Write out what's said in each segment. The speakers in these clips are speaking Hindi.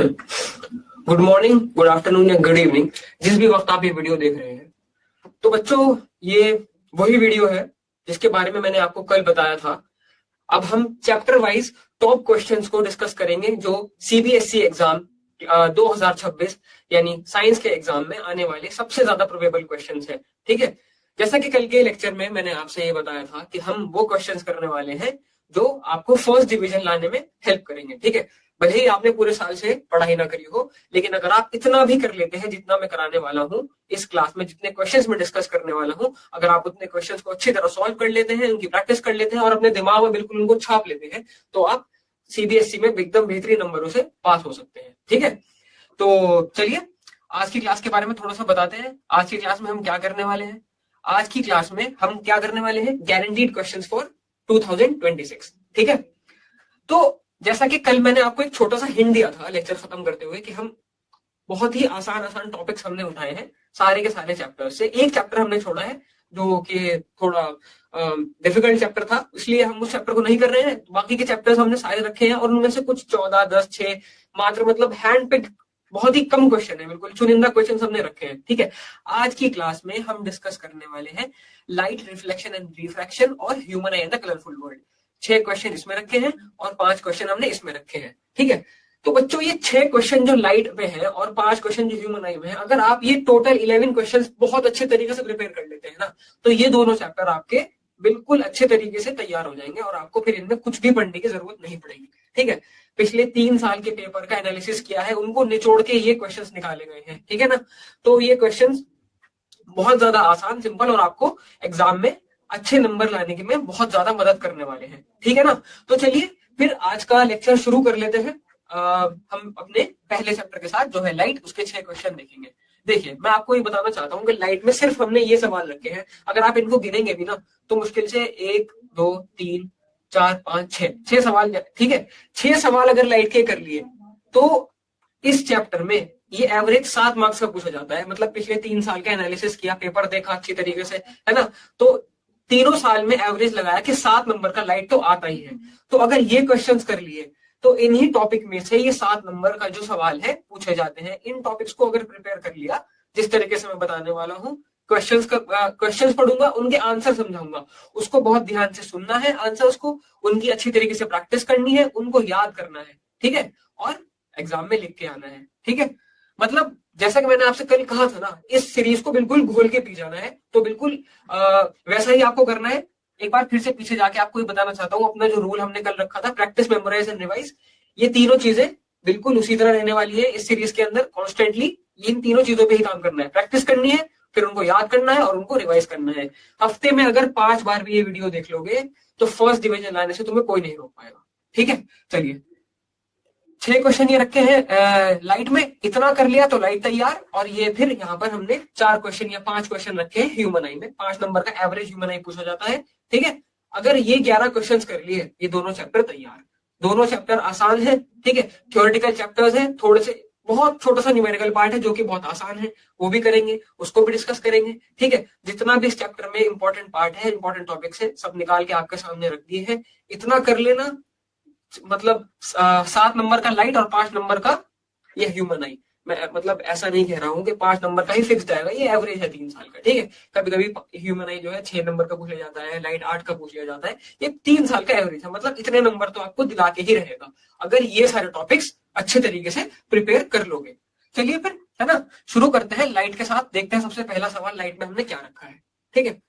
गुड मॉर्निंग, गुड आफ्टरनून या गुड इवनिंग, जिस भी वक्त आप ये वीडियो देख रहे हैं। तो बच्चों, ये वही वीडियो है जिसके बारे में मैंने आपको कल बताया था। अब हम चैप्टर वाइज टॉप क्वेश्चंस को डिस्कस करेंगे जो सीबीएसई एग्जाम 2026 यानी साइंस के एग्जाम में आने वाले सबसे ज्यादा प्रोबेबल क्वेश्चंस है। ठीक है, जैसा कि कल के लेक्चर में मैंने आपसे ये बताया था कि हम वो क्वेश्चंस करने वाले हैं जो आपको फर्स्ट डिवीजन लाने में हेल्प करेंगे। ठीक है, भले ही आपने पूरे साल से पढ़ाई ना करी हो, लेकिन अगर आप इतना भी कर लेते हैं जितना मैं कराने वाला हूं इस क्लास में, जितने क्वेश्चंस मैं डिस्कस करने वाला हूं, अगर आप उतने क्वेश्चंस को अच्छी तरह सॉल्व कर लेते हैं, उनकी प्रैक्टिस कर लेते हैं और अपने दिमाग में बिल्कुल उनको छाप लेते हैं, तो आप सीबीएसई में एकदम बेहतरीन नंबरों से पास हो सकते हैं। ठीक है, तो चलिए आज की क्लास के बारे में थोड़ा सा बताते हैं। आज की क्लास में हम क्या करने वाले हैं? आज की क्लास में हम क्या करने वाले हैं? Guaranteed questions for 2026। ठीक है, तो जैसा कि कल मैंने आपको एक छोटा सा हिंट दिया था लेक्चर खत्म करते हुए कि हम बहुत ही आसान आसान टॉपिक्स हमने उठाए हैं सारे के सारे चैप्टर से। एक चैप्टर हमने छोड़ा है जो कि थोड़ा डिफिकल्ट चैप्टर था, इसलिए हम उस चैप्टर को नहीं कर रहे हैं। बाकी के चैप्टर्स हमने सारे रखे हैं और उनमें से कुछ 14, 10, 6 मात्र, मतलब हैंड पिक बहुत ही कम क्वेश्चन है, बिल्कुल चुनिंदा क्वेश्चन हमने रखे हैं। ठीक है, आज की क्लास में हम डिस्कस करने वाले हैं लाइट रिफ्लेक्शन एंड रिफ्रैक्शन और human I and the colourful world. 6 question इसमें रखे हैं और 5 क्वेश्चन हमने इसमें रखे हैं। ठीक है, तो बच्चों ये 6 क्वेश्चन जो लाइट में है और 5 क्वेश्चन जो ह्यूमन आई में है, अगर आप ये टोटल 11 क्वेश्चन बहुत अच्छे तरीके से प्रिपेयर कर लेते हैं ना, तो ये दोनों चैप्टर आपके बिल्कुल अच्छे तरीके से तैयार हो जाएंगे और आपको फिर इनमें कुछ भी पढ़ने की जरूरत नहीं पड़ेगी। ठीक है, पिछले 3 साल के पेपर का एनालिसिस किया है, उनको निचोड़ के ये क्वेश्चंस निकाले गए हैं। ठीक है ना, तो ये क्वेश्चंस बहुत ज्यादा आसान, सिंपल और आपको एग्जाम में अच्छे नंबर लाने के में बहुत ज्यादा मदद करने वाले हैं। ठीक है ना, तो चलिए फिर आज का लेक्चर शुरू कर लेते हैं। हम अपने पहले चैप्टर के साथ जो है लाइट, उसके 6 क्वेश्चन देखेंगे। देखिए, मैं आपको ये बताना चाहता हूँ कि लाइट में सिर्फ हमने ये सवाल रखे हैं, अगर आप इनको गिनेंगे भी ना तो मुश्किल से 1, 2, 3, 4, 5, 6 सवाल। ठीक है, 6 सवाल अगर लाइट के कर लिए तो इस चैप्टर में ये एवरेज 7 मार्क्स का पूछा जाता है। मतलब पिछले 3 साल का एनालिसिस किया, पेपर देखा अच्छी तरीके से, है ना, तो तीनों साल में एवरेज लगाया कि 7 नंबर का लाइट तो आता ही है। तो अगर ये क्वेश्चंस कर लिए तो इन्हीं टॉपिक में से ये 7 नंबर का जो सवाल है पूछे जाते हैं। इन टॉपिक्स को अगर प्रिपेयर कर लिया जिस तरीके से मैं बताने वाला हूँ, क्वेश्चंस पढ़ूंगा, उनके आंसर समझाऊंगा, उसको बहुत ध्यान से सुनना है, आंसर उसको उनकी अच्छी तरीके से प्रैक्टिस करनी है, उनको याद करना है। ठीक है, और एग्जाम में लिख के आना है। ठीक है, मतलब जैसा कि मैंने आपसे कल कहा था ना, इस सीरीज को बिल्कुल घोल के पी जाना है, तो बिल्कुल वैसा ही आपको करना है। एक बार फिर से पीछे जाके आपको ये बताना चाहता हूँ, अपना जो रूल हमने कल रखा था, प्रैक्टिस, मेमोराइज एंड रिवाइज, ये तीनों चीजें बिल्कुल उसी तरह रहने वाली है इस सीरीज के अंदर। कॉन्स्टेंटली इन तीनों चीजों पे ही काम करना है, प्रैक्टिस करनी है, फिर उनको याद करना है और उनको रिवाइज करना है। हफ्ते में अगर 5 बार भी ये वीडियो देख लोगे तो फर्स्ट डिवीजन लाने से तुम्हें कोई नहीं रोक पाएगा। ठीक है, चलिए 6 क्वेश्चन ये रखे हैं लाइट में, इतना कर लिया तो लाइट तैयार। और ये फिर यहाँ पर हमने 4 क्वेश्चन या 5 क्वेश्चन रखे हैं ह्यूमन आई में। 5 नंबर का एवरेज ह्यूमन आई पूछा जाता है। ठीक है, अगर ये 11 क्वेश्चन कर लिए, ये दोनों चैप्टर तैयार। दोनों चैप्टर आसान है। ठीक है, थ्योरेटिकल चैप्टर्स है, थोड़े से बहुत छोटा सा न्यूमेरिकल पार्ट है जो कि बहुत आसान है, वो भी करेंगे, उसको भी डिस्कस करेंगे। ठीक है, जितना भी इस चैप्टर में इंपॉर्टेंट पार्ट है, इंपॉर्टेंट टॉपिक्स है, सब निकाल के आपके सामने रख दिए हैं। इतना कर लेना, मतलब 7 नंबर का लाइट और 5 नंबर का ये ह्यूमन आई। मैं मतलब ऐसा नहीं कह रहा हूँ कि 5 नंबर का ही फिक्स जाएगा, ये एवरेज है 3 साल का। ठीक है, कभी कभी ह्यूमन आई जो है 6 नंबर का पूछ लिया जाता है, लाइट 8 का पूछ लिया जाता है, ये 3 साल का एवरेज है। मतलब इतने नंबर तो आपको दिला के ही रहेगा अगर ये सारे टॉपिक्स अच्छे तरीके से प्रिपेयर कर लोगे। चलिए फिर, है ना, शुरू करते हैं लाइट के साथ। देखते हैं सबसे पहला सवाल लाइट में हमने क्या रखा है। ठीक है,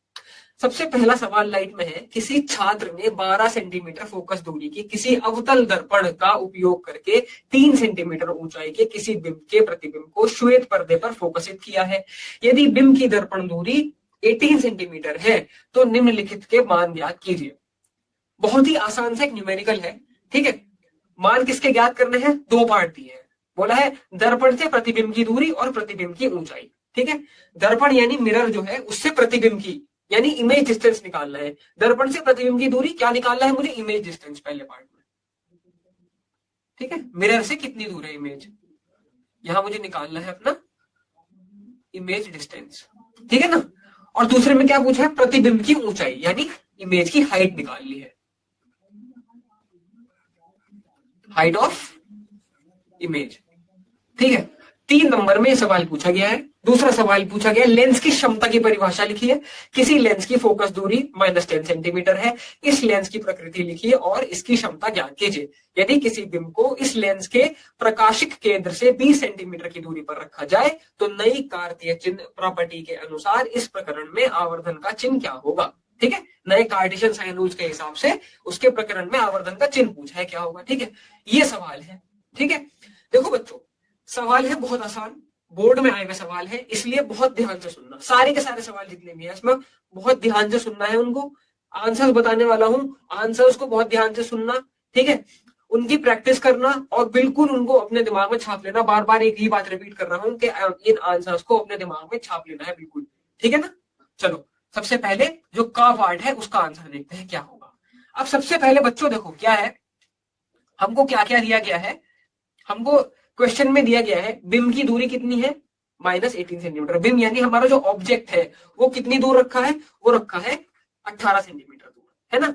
सबसे पहला सवाल लाइट में है, किसी छात्र ने 12 सेंटीमीटर फोकस दूरी की किसी अवतल दर्पण का उपयोग करके 3 सेंटीमीटर ऊंचाई के किसी बिंब के प्रतिबिंब को श्वेत पर्दे पर फोकसित किया है। यदि बिंब की दर्पण दूरी 18 सेंटीमीटर है तो निम्नलिखित के मान ज्ञात कीजिए। बहुत ही आसान सा एक न्यूमेरिकल है। ठीक है, मान किसके ज्ञात करने हैं? 2 पार्ट दिए हैं, बोला है दर्पण से प्रतिबिंब की दूरी और प्रतिबिंब की ऊंचाई। ठीक है, दर्पण यानी मिरर जो है उससे प्रतिबिंब की यानी इमेज डिस्टेंस निकालना है। दर्पण से प्रतिबिंब की दूरी क्या निकालना है मुझे? इमेज डिस्टेंस पहले पार्ट में। ठीक है, मिरर से कितनी दूर है इमेज, यहां मुझे निकालना है अपना इमेज डिस्टेंस। ठीक है ना, और दूसरे में क्या पूछा है? प्रतिबिंब की ऊंचाई यानी इमेज की हाइट निकालनी है, हाइट ऑफ इमेज। ठीक है। 3 नंबर में सवाल पूछा गया है। दूसरा सवाल पूछा गया लेंस की क्षमता की परिभाषा लिखिए। किसी लेंस की फोकस दूरी -10 सेंटीमीटर है, इस लेंस की प्रकृति लिखिए और इसकी क्षमता ज्ञात कीजिए। यदि किसी बिंब को इस लेंस के प्रकाशिक केंद्र से 20 सेंटीमीटर की दूरी पर रखा जाए तो नई कार्तीय चिन्ह प्रॉपर्टी के अनुसार इस प्रकरण में आवर्धन का चिन्ह क्या होगा। ठीक है, नए कार्टेशियन साइन रूल्स के हिसाब से उसके प्रकरण में आवर्धन का चिन्ह पूछा है, क्या होगा। ठीक है, ये सवाल है। ठीक है, देखो बच्चों, सवाल है बहुत आसान, बोर्ड में आए हुए सवाल है, इसलिए बहुत ध्यान से सुनना। सारे के सारे सवाल जितने भी है इसमें बहुत ध्यान से सुनना है उनको। आंसर्स बताने वाला हूं, आंसर्स को बहुत ध्यान से सुनना। ठीक है, उनकी प्रैक्टिस करना और बिल्कुल उनको अपने दिमाग में छाप लेना। बार बार एक ही बात रिपीट कर रहा हूं कि इन आंसर्स को अपने दिमाग में छाप लेना है बिल्कुल। ठीक है ना। चलो, सबसे पहले जो का पार्ट है उसका आंसर देखते हैं क्या होगा। अब सबसे पहले बच्चों देखो क्या है, हमको क्या क्या दिया गया है। हमको क्वेश्चन में दिया गया है बिंब की दूरी कितनी है, -18 सेंटीमीटर। बिंब यानी हमारा जो ऑब्जेक्ट है वो कितनी दूर रखा है, वो रखा है 18 सेंटीमीटर दूर, है ना।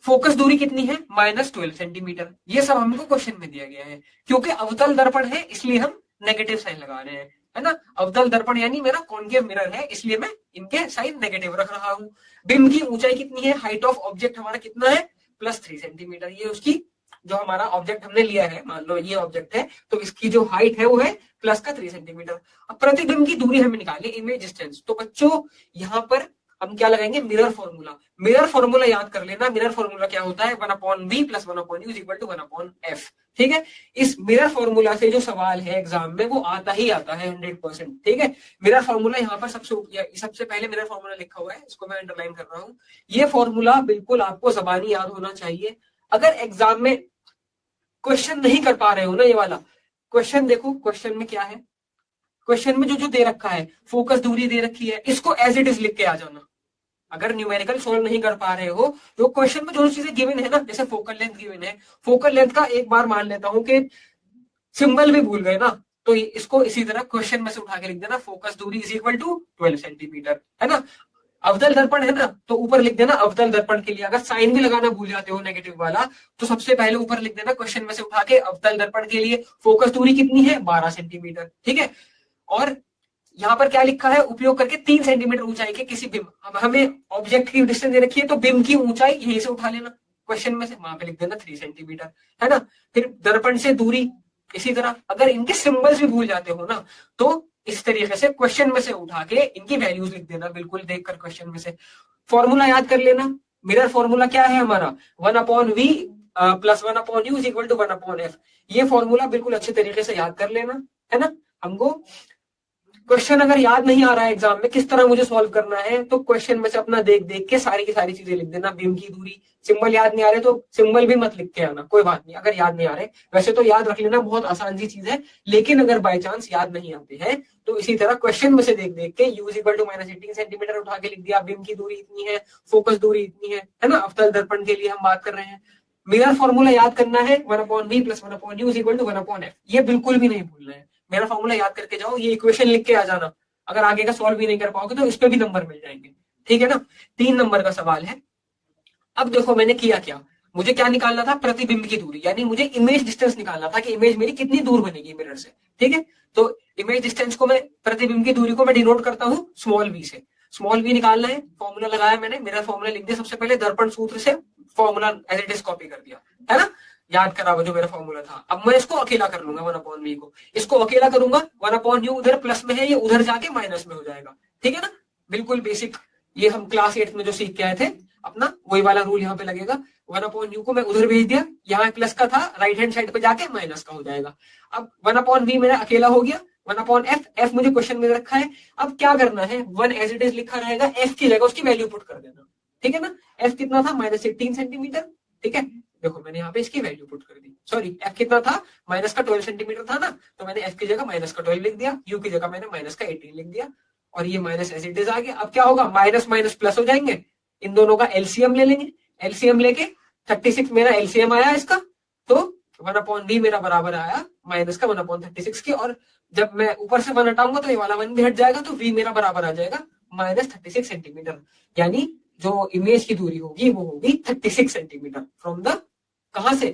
फोकस दूरी कितनी है, -12 सेंटीमीटर। ये सब हमको क्वेश्चन में दिया गया है। क्योंकि अवतल दर्पण है इसलिए हम नेगेटिव साइन लगा रहे हैं, है ना। अवतल दर्पण यानी मेरा कॉन्केव मिरर है इसलिए मैं इनके साइन नेगेटिव रख रहा हूं। बिंब की ऊंचाई कितनी है, हाइट ऑफ ऑब्जेक्ट हमारा कितना है, +3 सेंटीमीटर। ये उसकी जो हमारा ऑब्जेक्ट हमने लिया है, मान लो ये ऑब्जेक्ट है तो इसकी जो हाइट है वो है +3 सेंटीमीटर। अब प्रतिबिंब की दूरी हमें निकालनी, इमेज डिस्टेंस। तो बच्चों यहाँ पर हम क्या लगाएंगे, मिरर फॉर्मूला। मिरर फॉर्मूला याद कर लेना। मिरर फॉर्मूला क्या होता है, 1/v + 1/u = 1/f। ठीक है, इस मिरर फॉर्मूला से जो सवाल है एग्जाम में वो आता ही आता है 100%। ठीक है, मिरर फॉर्मूला यहाँ पर सबसे पहले मिरर फॉर्मूला लिखा हुआ है, इसको मैं अंडरलाइन कर रहा हूँ। ये फॉर्मूला बिल्कुल आपको जबानी याद होना चाहिए। अगर एग्जाम में क्वेश्चन नहीं कर पा रहे हो ना, ये वाला क्वेश्चन देखो, क्वेश्चन में क्या है, क्वेश्चन में जो जो दे रखा है, फोकस दूरी दे रखी है, इसको एज इट इज लिख के आ जाना। अगर न्यूमेरिकल सोल्व नहीं कर पा रहे हो तो क्वेश्चन में जो चीजें गिवन है ना, जैसे फोकल लेंथ गिवन है, फोकल लेंथ का एक बार मान लेता हूं कि सिंबल भी भूल गए ना, तो इसको इसी तरह क्वेश्चन में से उठा के लिख देना, फोकस दूरी = 12 सेंटीमीटर, है ना। अवतल दर्पण है ना, तो ऊपर लिख देना अवतल दर्पण के लिए। अगर साइन भी लगाना भूल जाते हो नेगेटिव वाला, तो सबसे पहले ऊपर लिख देना क्वेश्चन में से उठा के अवतल दर्पण के लिए फोकस दूरी कितनी है, 12 सेंटीमीटर। ठीक है, और यहाँ पर क्या लिखा है, उपयोग करके 3 सेंटीमीटर ऊंचाई के किसी बिंब, हमें ऑब्जेक्ट की डिस्टेंस दे रखी है तो बिंब की ऊंचाई यहीं से उठा लेना, क्वेश्चन में से वहां पे लिख देना 3 सेंटीमीटर, है ना। फिर दर्पण से दूरी इसी तरह। अगर इनके सिंबल्स भी भूल जाते हो ना, तो इस तरीके से क्वेश्चन में से उठा के इनकी वैल्यूज लिख देना, बिल्कुल देखकर क्वेश्चन में से। फॉर्मूला याद कर लेना। मिरर फॉर्मूला क्या है हमारा, 1/v + 1/u = 1/f। ये फॉर्मूला बिल्कुल अच्छे तरीके से याद कर लेना, है ना। हमको क्वेश्चन अगर याद नहीं आ रहा है एग्जाम में किस तरह मुझे सॉल्व करना है, तो क्वेश्चन में से अपना देख देख के सारी की सारी चीजें लिख देना। बिंब की दूरी, सिंबल याद नहीं आ रहे तो सिंबल भी मत लिख के आना, कोई बात नहीं अगर याद नहीं आ रहे। वैसे तो याद रख लेना, बहुत आसान सी चीज है, लेकिन अगर बाय चांस याद नहीं आते हैं तो इसी तरह क्वेश्चन में से देख देख के u = -18 सेंटीमीटर उठा के लिख दिया, बिंब की दूरी इतनी है, फोकस दूरी इतनी है ना। अवतल दर्पण के लिए हम बात कर रहे हैं। मिरर फॉर्मूला याद करना है, 1/v + 1/u = 1/f। ये बिल्कुल भी नहीं भूलना है। मेरा फॉर्मूला याद करके जाओ, ये इक्वेशन लिख के आ जाना। अगर आगे का सॉल्व भी नहीं कर पाओगे तो इस पे भी नंबर मिल जाएंगे। ठीक है ना। 3 नंबर का सवाल है। अब देखो मैंने किया क्या, मुझे क्या निकालना था, प्रतिबिंब की दूरी, यानी मुझे इमेज डिस्टेंस निकालना था कि इमेज मेरी कितनी दूर बनेगी मिरर से। ठीक है, तो इमेज डिस्टेंस को मैं, प्रतिबिंब की दूरी को मैं डिनोट करता हूं स्मॉल v से। स्मॉल v निकालना है, फॉर्मूला लगाया मैंने, मेरा फॉर्मूला लिख दिया सबसे पहले, दर्पण सूत्र से formula as it is copy कर दिया, है ना। याद करा वो जो मेरा फॉर्मूला था। अब मैं इसको अकेला कर लूंगा, 1/v को, इसको अकेला करूंगा, 1/u उधर प्लस में है, ये उधर जाके माइनस में हो जाएगा। ठीक है ना, बिल्कुल बेसिक, ये हम क्लास 8 में जो सीख के आए थे अपना वही वाला रूल यहाँ पे लगेगा। 1/u को मैं उधर भेज दिया, यहाँ प्लस का था, राइट हैंड साइड पे जाके माइनस का हो जाएगा। अब 1/v मेरा अकेला हो गया, 1/f, f मुझे क्वेश्चन में रखा है। अब क्या करना है, 1 एज इट इज लिखा रहेगा, f की जगह उसकी वैल्यू पुट कर देना। ठीक है ना, f कितना था, -18 सेंटीमीटर। ठीक है, देखो मैंने यहाँ पे इसकी वैल्यू पुट कर दी, सॉरी f कितना था, -12 सेंटीमीटर था ना, तो मैंने f की जगह -12 लिख दिया, u की जगह मैंने -18 लिख दिया, और ये माइनस एज इट इज आ गया। अब क्या होगा, माइनस माइनस प्लस हो जाएंगे, इन दोनों का एलसीएम ले लेंगे। एलसीएम लेके 36 मेरा एलसीएम आया इसका, तो 1/v मेरा बराबर आया माइनस का 1/36 की, और जब मैं ऊपर से 1 हटाऊंगा तो ये वाला 1 भी हट जाएगा, तो v मेरा बराबर आ जाएगा -36 सेंटीमीटर। यानी जो इमेज की दूरी होगी वो होगी 36 सेंटीमीटर फ्रॉम द, कहां से,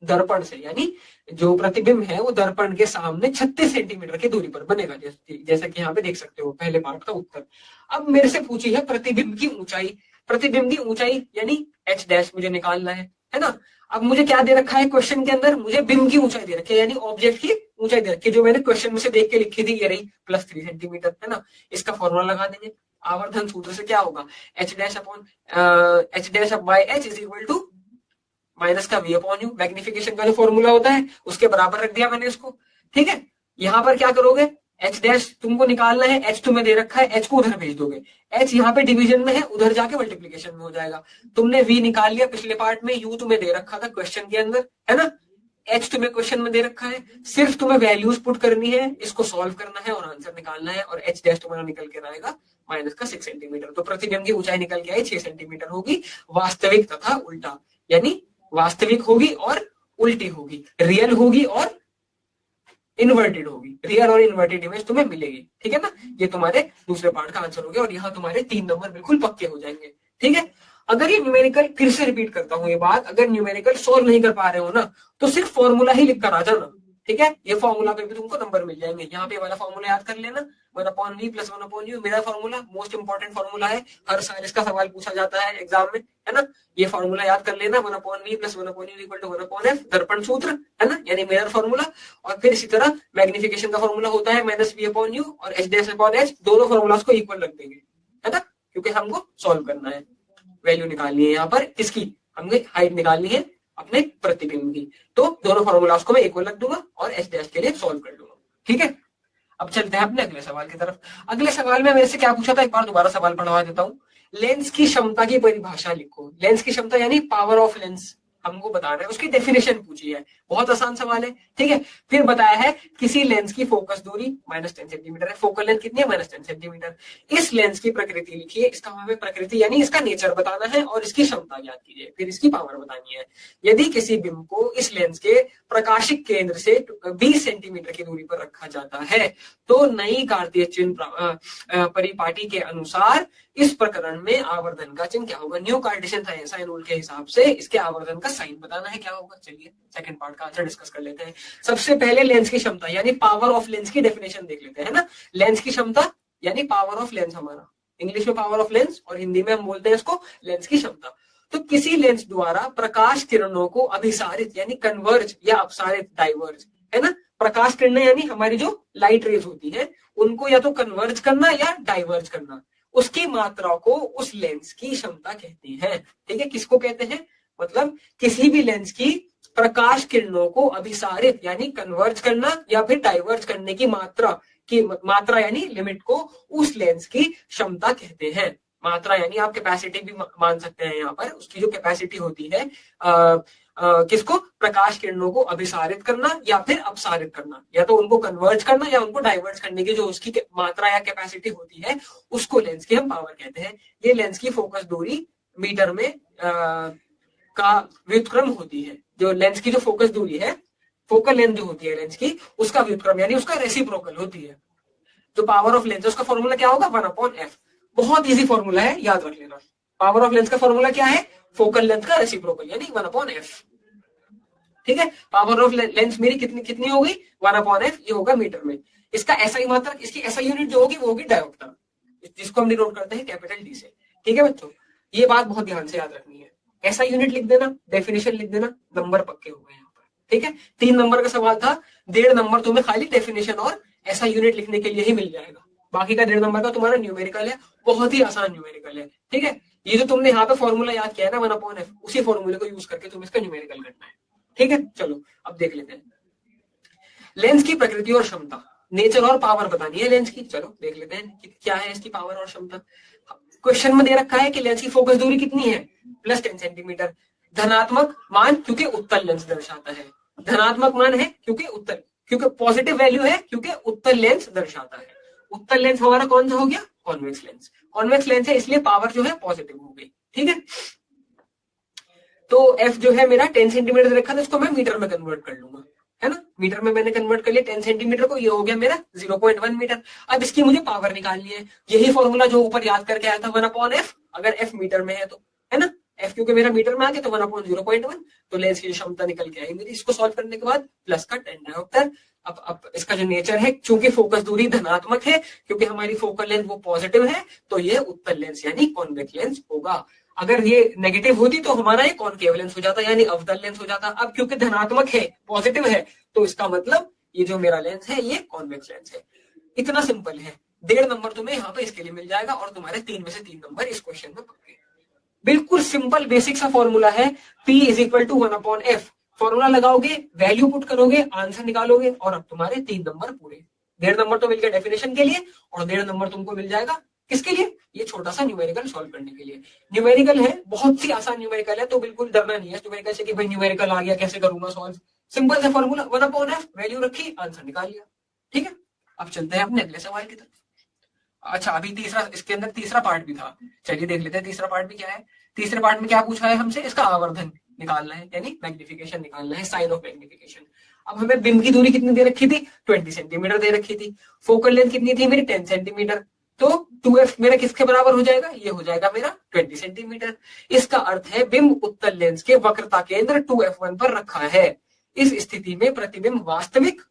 दर्पण से, यानी जो प्रतिबिंब है वो दर्पण के सामने 36 सेंटीमीटर की दूरी पर बनेगा, जैसा कि यहाँ पे देख सकते हो पहले पार्ट का उत्तर। अब मेरे से पूछी है प्रतिबिंब की ऊंचाई। प्रतिबिंब की ऊंचाई यानी h डैश मुझे निकालना है ना। अब मुझे क्या दे रखा है क्वेश्चन के अंदर, मुझे बिंब की ऊंचाई दे रखी है, यानी ऑब्जेक्ट की ऊंचाई दे रखी है, जो मैंने क्वेश्चन में से देख के लिखी थी, ये रही +3 सेंटीमीटर, है ना। इसका फॉर्मूला लगा देंगे। आवर्धन सूत्र से क्या होगा, h dash upon h dash by h is equal to minus का v अपॉन u, मैग्निफिकेशन का जो फॉर्मूला होता है उसके बराबर रख दिया मैंने इसको। ठीक है, यहाँ पर क्या करोगे, h डैश तुमको निकालना है, h तुम्हें दे रखा है, h को उधर भेज दोगे, h यहाँ पे डिवीजन में है, उधर जाके मल्टीप्लीकेशन में हो जाएगा। तुमने v निकाल लिया पिछले पार्ट में, u तुम्हें दे रखा था क्वेश्चन के अंदर, है ना, h तुम्हें क्वेश्चन में दे रखा है, सिर्फ तुम्हें वैल्यूज पुट करनी है, इसको सॉल्व करना है और आंसर निकालना है, और h डैश तुम्हारा निकल के आएगा माइनस का 6 सेंटीमीटर। तो प्रतिबिंब की ऊंचाई निकल के आई 6 सेंटीमीटर होगी, वास्तविक तथा उल्टा, यानी वास्तविक होगी और उल्टी होगी, रियल होगी और इन्वर्टेड होगी, रियल और इन्वर्टेड इमेज तुम्हें मिलेगी। ठीक है ना, ये तुम्हारे दूसरे पार्ट का आंसर हो गया, और यहाँ तुम्हारे 3 नंबर बिल्कुल पक्के हो जाएंगे। ठीक है, अगर ये न्यूमेरिकल, फिर से रिपीट करता हूँ ये बात, अगर न्यूमेरिकल सोल्व नहीं कर पा रहे हो ना, तो सिर्फ फॉर्मूला ही लिख कर आ जाना। ठीक है, ये फॉर्मूला पे भी तुमको नंबर मिल जाएंगे। यहाँ पे वाला फॉर्मूला याद कर लेना, 1/v + 1/u, मेरा फॉर्मूला मोस्ट इंपॉर्टेंट फॉर्मूला है, हर साल इसका सवाल पूछा जाता है एग्जाम में, है ना। ये फॉर्मूला याद कर लेना, 1/v + 1/u = 1/f, दर्पण सूत्र, है ना, यानी मिरर फॉर्मूला। और फिर इसी तरह मैग्निफिकेशन का फॉर्मूला होता है -v/u और h डैश अपॉन h, दोनों फॉर्मूलास को इक्वल रख देंगे, है ना, क्योंकि हमको सॉल्व करना है, वैल्यू निकालनी है यहाँ पर, किसकी, हमें हाइट निकालनी है अपने प्रतिबिंब की। तो दोनों फॉर्मूलास को मैं इक्वल रख दूंगा और h डैश के लिए सॉल्व कर दूंगा। ठीक है, अब चलते हैं अपने अगले सवाल की तरफ। अगले सवाल में मेरे से क्या पूछा था, एक बार दोबारा सवाल पढ़वा देता हूँ। लेंस की क्षमता की परिभाषा लिखो। लेंस की क्षमता यानी पावर ऑफ लेंस हमको बताना है, उसकी डेफिनेशन पूछी है, बहुत आसान सवाल है। ठीक है, फिर बताया है किसी लेंस की फोकस दूरी -10 सेंटीमीटर है, फोकल लेंथ कितनी है, -10 सेंटीमीटर। इस लेंस की प्रकृति लिखिए, इसका हमें प्रकृति यानी इसका नेचर बताना है, और इसकी क्षमता ज्ञात कीजिए, फिर इसकी पावर बतानी है। यदि किसी बिंब को इस लेंस के प्रकाशिक केंद्र से 20 सेंटीमीटर की दूरी पर रखा जाता है, तो नई कार्तीय चिन्ह परिपाटी के अनुसार इस प्रकरण में आवर्धन का चिन्ह क्या होगा। न्यू कार्टेशियन साइन रूल के हिसाब से इसके आवर्धन का साइन बताना है, क्या होगा। चलिए सेकंड पार्ट का आंसर डिस्कस कर लेते हैं। सबसे पहले लेंस की क्षमता यानी पावर ऑफ लेंस की डेफिनेशन देख लेते हैं, है ना। लेंस की क्षमता यानी पावर ऑफ लेंस, हमारा इंग्लिश में पावर ऑफ लेंस और हिंदी में हम बोलते हैं इसको लेंस की क्षमता। तो किसी लेंस द्वारा प्रकाश किरणों को अभिसारित यानी कन्वर्ज या अपसारित, डाइवर्ज, है ना, प्रकाश किरणें यानी हमारी जो लाइट रेज होती है उनको या तो कन्वर्ज करना या डाइवर्ज करना, उसकी मात्रा को उस लेंस की क्षमता कहते हैं। ठीक है, किसको कहते हैं, मतलब किसी भी लेंस की प्रकाश किरणों को अभिसारित यानी कन्वर्ज करना या फिर डाइवर्ज करने की मात्रा यानी लिमिट को उस लेंस की क्षमता कहते हैं। मात्रा यानी आप कैपेसिटी भी मान सकते हैं, यहाँ पर उसकी जो कैपेसिटी होती है किसको, प्रकाश किरणों को अभिसारित करना या फिर अपसारित करना, या तो उनको कन्वर्ज करना या उनको डाइवर्ज करने की जो उसकी मात्रा या कैपेसिटी होती है उसको लेंस की हम पावर कहते हैं। ये लेंस की फोकस दूरी मीटर में का व्युत्क्रम होती है। जो लेंस की जो फोकस दूरी है, फोकल लेंथ जो होती है लेंस की, उसका व्युत्क्रम यानी उसका रेसिप्रोकल होती है। जो पावर ऑफ लेंस है उसका फॉर्मूला क्या होगा, 1/f। बहुत इजी फॉर्मूला है, याद रख लेना। पावर ऑफ लेंस का फॉर्मूला क्या है, फोकल लेंथ का रेसिप्रोकल यानी 1/f। ठीक है, पावर ऑफ लेंस मेरी कितनी होगी, 1/f, ये होगा मीटर में। इसका SI मात्रक, इसकी SI यूनिट जो होगी वो होगी डायोप्टर, जिसको हम डिनोट करते हैं कैपिटल D से। ठीक है बच्चों, ये बात बहुत ध्यान से याद रखनी है। SI यूनिट लिख देना, डेफिनेशन लिख देना, नंबर पक्के हो गए यहाँ पर। ठीक है, 3 नंबर का सवाल था, 1.5 नंबर तुम्हें खाली डेफिनेशन और SI यूनिट लिखने के लिए ही मिल जाएगा। बाकी का 1.5 नंबर का तुम्हारा न्यूमेरिकल है, बहुत ही आसान न्यूमेरिकल है। ठीक है, ये जो तुमने यहाँ पे फॉर्मूला याद किया है ना 1/f, उसी फॉर्मूले को यूज करके तुम इसका न्यूमेरिकल करना है। ठीक है, चलो अब देख लेते हैं। लेंस की प्रकृति और क्षमता, नेचर और पावर बतानी है लेंस की। चलो देख लेते हैं कि क्या है इसकी पावर और क्षमता। क्वेश्चन में दे रखा है कि लेंस की फोकस दूरी कितनी है, +10 सेंटीमीटर। धनात्मक मान क्योंकि उत्तल लेंस दर्शाता है, धनात्मक मान है क्योंकि पॉजिटिव वैल्यू है क्योंकि उत्तल लेंस दर्शाता है। उत्तल लेंस हमारा कौन सा हो गया, कॉन्वेक्स लेंस। कॉन्वेक्स लेंस है इसलिए पावर जो है पॉजिटिव हो गई। ठीक है, तो f जो है मेरा 10 सेंटीमीटर रखा था, इसको मैं मीटर में कन्वर्ट कर लूंगा, है ना। मीटर में मैंने कन्वर्ट कर लिया 10 सेंटीमीटर को, ये हो गया मेरा 0.1 मीटर। अब इसकी मुझे पावर निकालनी है, यही फॉर्मूला जो ऊपर याद करके आया था 1/f, अगर f मीटर में है तो, है ना। एफ क्योंकि मेरा मीटर में आ गया तो 1/0.1, तो लेंस की क्षमता निकल के आई मेरी। इसको सॉल्व करने के बाद प्लस का 10 डायोप्टर। अब इसका जो नेचर है, चूंकि फोकस दूरी धनात्मक है, क्योंकि हमारी फोकल लेंथ वो पॉजिटिव है, तो ये उत्तल लेंस यानी कॉन्वेक्स लेंस होगा। अगर ये नेगेटिव होती तो हमारा ये कॉनकेव लेंस हो जाता, यानी अवतल लेंस हो जाता। अब क्योंकि धनात्मक है, पॉजिटिव है, तो इसका मतलब ये जो मेरा लेंस है ये कॉन्वेक्स लेंस है। इतना सिंपल है। 1.5 नंबर तुम्हें यहाँ पे इसके लिए मिल जाएगा और तुम्हारे 3 में से 3 नंबर इस क्वेश्चन में पक्के। बिल्कुल सिंपल बेसिक सा फॉर्मूला है, P = 1/f। फॉर्मूला लगाओगे, वैल्यू पुट करोगे, आंसर निकालोगे और अब तुम्हारे 3 नंबर पूरे। 1.5 नंबर तो मिल गया डेफिनेशन के लिए और 1.5 नंबर तुमको मिल जाएगा किसके लिए, ये छोटा सा न्यूमेरिकल सॉल्व करने के लिए। न्यूमेरिकल है, बहुत सी आसान न्यूमेरिकल है, तो बिल्कुल डरना नहीं है न्यूमेरिकल से कि भाई न्यूमेरिकल आ गया कैसे करूंगा सॉल्व। सिंपल सा फॉर्मूला 1/f, वैल्यू रखी, आंसर निकाल लिया। ठीक है, अब चलते हैं अपने अगले सवाल की तरफ। अच्छा, अभी तीसरा, इसके अंदर तीसरा पार्ट भी था, चलिए देख लेते हैं तीसरा पार्ट भी क्या है। तीसरे पार्ट में क्या पूछा है हमसे, इसका आवर्धन निकालना है, यानी मैग्निफिकेशन निकालना है, साइन ऑफ मैग्निफिकेशन। अब हमें बिंब की दूरी कितनी दे रखी थी, 20 सेंटीमीटर दे रखी थी। फोकल लेंथ कितनी थी मेरी, 10 सेंटीमीटर। तो 2f मेरा किसके बराबर हो जाएगा, ये हो जाएगा मेरा 20 सेंटीमीटर। इसका अर्थ है बिंब उत्तल लेंस के वक्रता केंद्र 2f1 पर रखा है। इस स्थिति में प्रतिबिंब वास्तविक,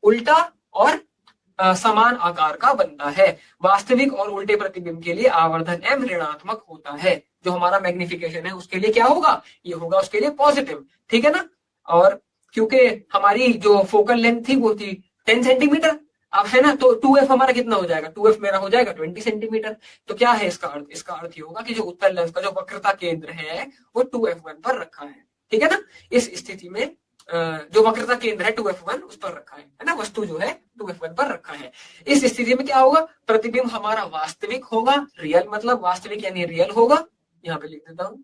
उल्टा और समान आकार का बनता है। वास्तविक और उल्टे प्रतिबिंब के लिए आवर्धन m ऋणात्मक होता है। जो हमारा मैग्निफिकेशन है उसके लिए क्या होगा, ये होगा उसके लिए पॉजिटिव। ठीक है ना। और क्योंकि हमारी जो फोकल लेंथ थी वो थी 10 सेंटीमीटर, अब है ना, तो 2f हमारा कितना हो जाएगा, 2f मेरा हो जाएगा 20 सेंटीमीटर। तो क्या है इसका अर्थ, इसका अर्थ ये होगा कि जो उत्तल लेंस का जो वक्रता केंद्र है वो 2f1 पर रखा है। ठीक है ना। इस स्थिति में जो वक्रता केंद्र है 2f1 उस पर रखा है ना, वस्तु जो है 2f1 पर रखा है। इस स्थिति में क्या होगा, प्रतिबिंब हमारा वास्तविक होगा, रियल मतलब वास्तविक यानी रियल होगा, यहाँ पे लिख देता हूं,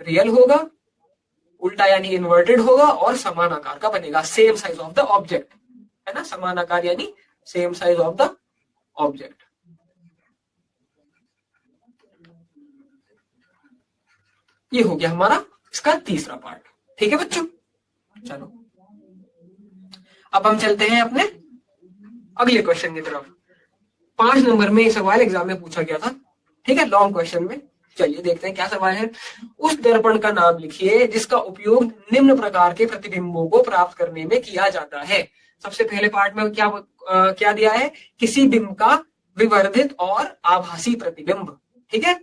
रियल होगा, उल्टा यानी इन्वर्टेड होगा और समान आकार का बनेगा, same size of the object, है ना, समान आकार यानी same size of the object. ये हो गया हमारा इसका तीसरा पार्ट। ठीक है बच्चों, चलो अब हम चलते हैं अपने अगले क्वेश्चन की तरफ। 5 नंबर में सवाल एग्जाम में पूछा गया था, ठीक है, लॉन्ग क्वेश्चन में। चलिए देखते हैं क्या सवाल है। उस दर्पण का नाम लिखिए जिसका उपयोग निम्न प्रकार के प्रतिबिंबों को प्राप्त करने में किया जाता है। सबसे पहले पार्ट में क्या दिया है, किसी बिंब का विवर्धित और आभासी प्रतिबिंब। ठीक है,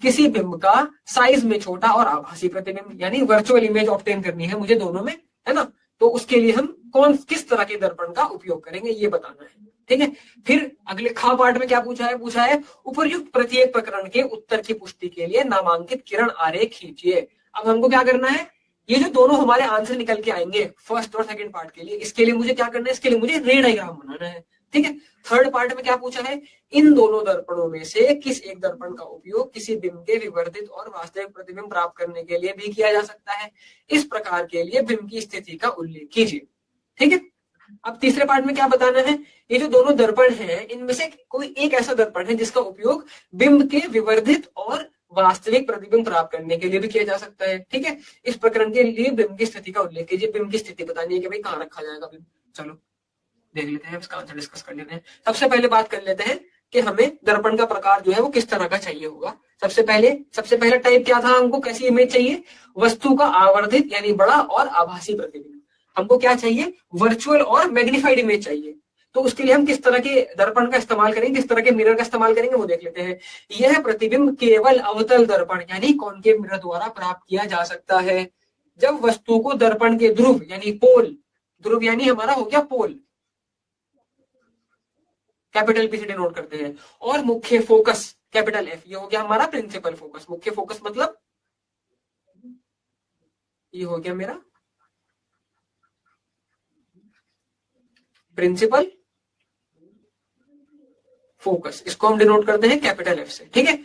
किसी बिंब का साइज में छोटा और आभासी प्रतिबिंब, यानी वर्चुअल इमेज ऑब्टेन करनी है मुझे दोनों में, है ना। तो उसके लिए हम किस तरह के दर्पण का उपयोग करेंगे ये बताना है। ठीक है, फिर अगले खा पार्ट में क्या पूछा है उपर्युक्त प्रत्येक प्रकरण के उत्तर की पुष्टि के लिए नामांकित किरण आरेख खींचिए। अब हमको क्या करना है, ये जो दोनों हमारे आंसर निकल के आएंगे फर्स्ट और सेकंड पार्ट के लिए, इसके लिए मुझे क्या करना है, इसके लिए मुझे रे डायग्राम बनाना है। ठीक है, थर्ड पार्ट में क्या पूछा है, इन दोनों दर्पणों में से किस एक दर्पण का उपयोग किसी बिंब के विवर्धित और वास्तविक प्रतिबिंब प्राप्त करने के लिए भी किया जा सकता है। इस प्रकार के लिए बिंब की स्थिति का उल्लेख कीजिए। ठीक है, अब तीसरे पार्ट में क्या बताना है, ये जो दोनों दर्पण हैं इनमें से कोई एक ऐसा दर्पण है जिसका उपयोग बिंब के विवर्धित और वास्तविक प्रतिबिंब प्राप्त करने के लिए भी किया जा सकता है। ठीक है, इस प्रकरण के लिए बिंब की स्थिति का उल्लेख कीजिए। बिंब की स्थिति बतानी है कि भाई कहाँ रखा जाएगा बिंब। चलो देख लेते हैं, इसका आंसर डिस्कस कर लेते हैं। सबसे पहले बात कर लेते हैं कि हमें दर्पण का प्रकार जो है वो किस तरह का चाहिए होगा। सबसे पहला टाइप क्या था, हमको कैसी इमेज चाहिए, वस्तु का आवर्धित यानी बड़ा और आभासी प्रतिबिंब। हमको क्या चाहिए, वर्चुअल और मैग्नीफाइड इमेज चाहिए। तो उसके लिए हम किस तरह के दर्पण का इस्तेमाल करेंगे, किस तरह के मिरर का इस्तेमाल करेंगे वो देख लेते हैं। यह प्रतिबिंब केवल अवतल दर्पण यानी कॉनकेव मिरर द्वारा प्राप्त किया जा सकता है। जब वस्तु को दर्पण के ध्रुव यानी पोल, ध्रुव यानी हमारा हो गया पोल, कैपिटल पी से डिनोट करते हैं, और मुख्य फोकस कैपिटल एफ, ये हो गया हमारा प्रिंसिपल फोकस। मुख्य फोकस मतलब ये हो गया मेरा प्रिंसिपल फोकस, इसको हम डिनोट करते हैं कैपिटल एफ से। ठीक है,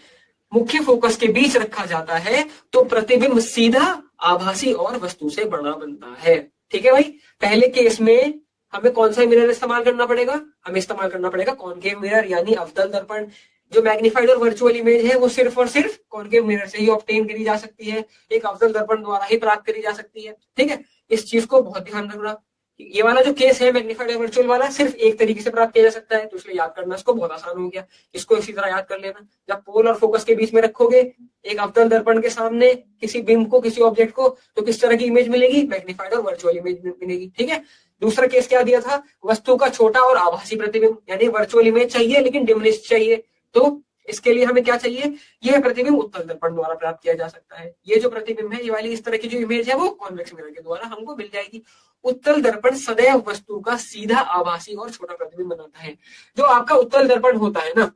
मुख्य फोकस के बीच रखा जाता है तो प्रतिबिंब सीधा आभासी और वस्तु से बड़ा बनता है। ठीक है भाई, पहले केस में हमें कौन सा मिरर इस्तेमाल करना पड़ेगा, हमें इस्तेमाल करना पड़ेगा कॉनकेव मिरर यानी अवतल दर्पण। जो मैग्नीफाइड और वर्चुअल इमेज है वो सिर्फ और सिर्फ कॉनकेव मिरर से ही ऑब्टेन करी जा सकती है, एक अवतल दर्पण द्वारा ही प्राप्त करी जा सकती है। ठीक है, इस चीज को बहुत ध्यान रखना। ये वाला जो केस है मैग्नीफाइड और वर्चुअल वाला सिर्फ एक तरीके से प्राप्त किया जा सकता है, तो इसलिए याद करना इसको बहुत आसान हो गया। इसको इसी तरह याद कर लेना, जब पोल और फोकस के बीच में रखोगे एक अवतल दर्पण के सामने किसी बिंब को, किसी ऑब्जेक्ट को, तो किस तरह की इमेज मिलेगी, मैग्नीफाइड और वर्चुअल इमेज मिलेगी। ठीक है, दूसरा केस क्या दिया था, वस्तु का छोटा और आभासी प्रतिबिंब, यानी वर्चुअल इमेज चाहिए लेकिन डिमिनिश्ड चाहिए। तो इसके लिए हमें क्या चाहिए, यह प्रतिबिंब उत्तल दर्पण द्वारा प्राप्त किया जा सकता है। ये जो प्रतिबिंब है, ये वाली इस तरह की जो इमेज है वो कॉन्वेक्स मिरर के द्वारा हमको मिल जाएगी। उत्तल दर्पण सदैव वस्तु का सीधा आभासी और छोटा प्रतिबिंब बनाता है। जो आपका उत्तल दर्पण होता है ना,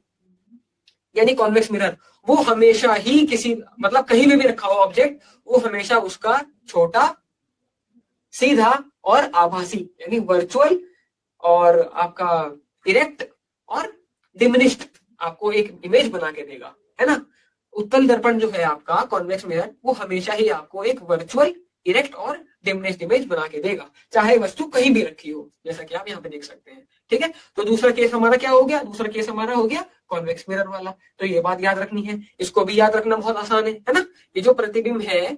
यानी कॉन्वेक्स मिरर, वो हमेशा ही किसी मतलब कहीं भी रखा हो ऑब्जेक्ट, वो हमेशा उसका छोटा, सीधा और आभासी यानी वर्चुअल और आपका इरेक्ट और डिमिनिश्ड आपको एक इमेज बना के देगा, है ना। उत्तल दर्पण जो है आपका कॉन्वेक्स मिरर, वो हमेशा ही आपको एक वर्चुअल, इरेक्ट और डिमिनिश्ड इमेज बना के देगा, चाहे वस्तु कहीं भी रखी हो, जैसा कि आप यहाँ पे देख सकते हैं। ठीक है, तो दूसरा केस हमारा क्या हो गया, दूसरा केस हमारा हो गया कॉन्वेक्स मिरर वाला। तो ये बात याद रखनी है, इसको भी याद रखना बहुत आसान है ना। ये जो प्रतिबिंब है,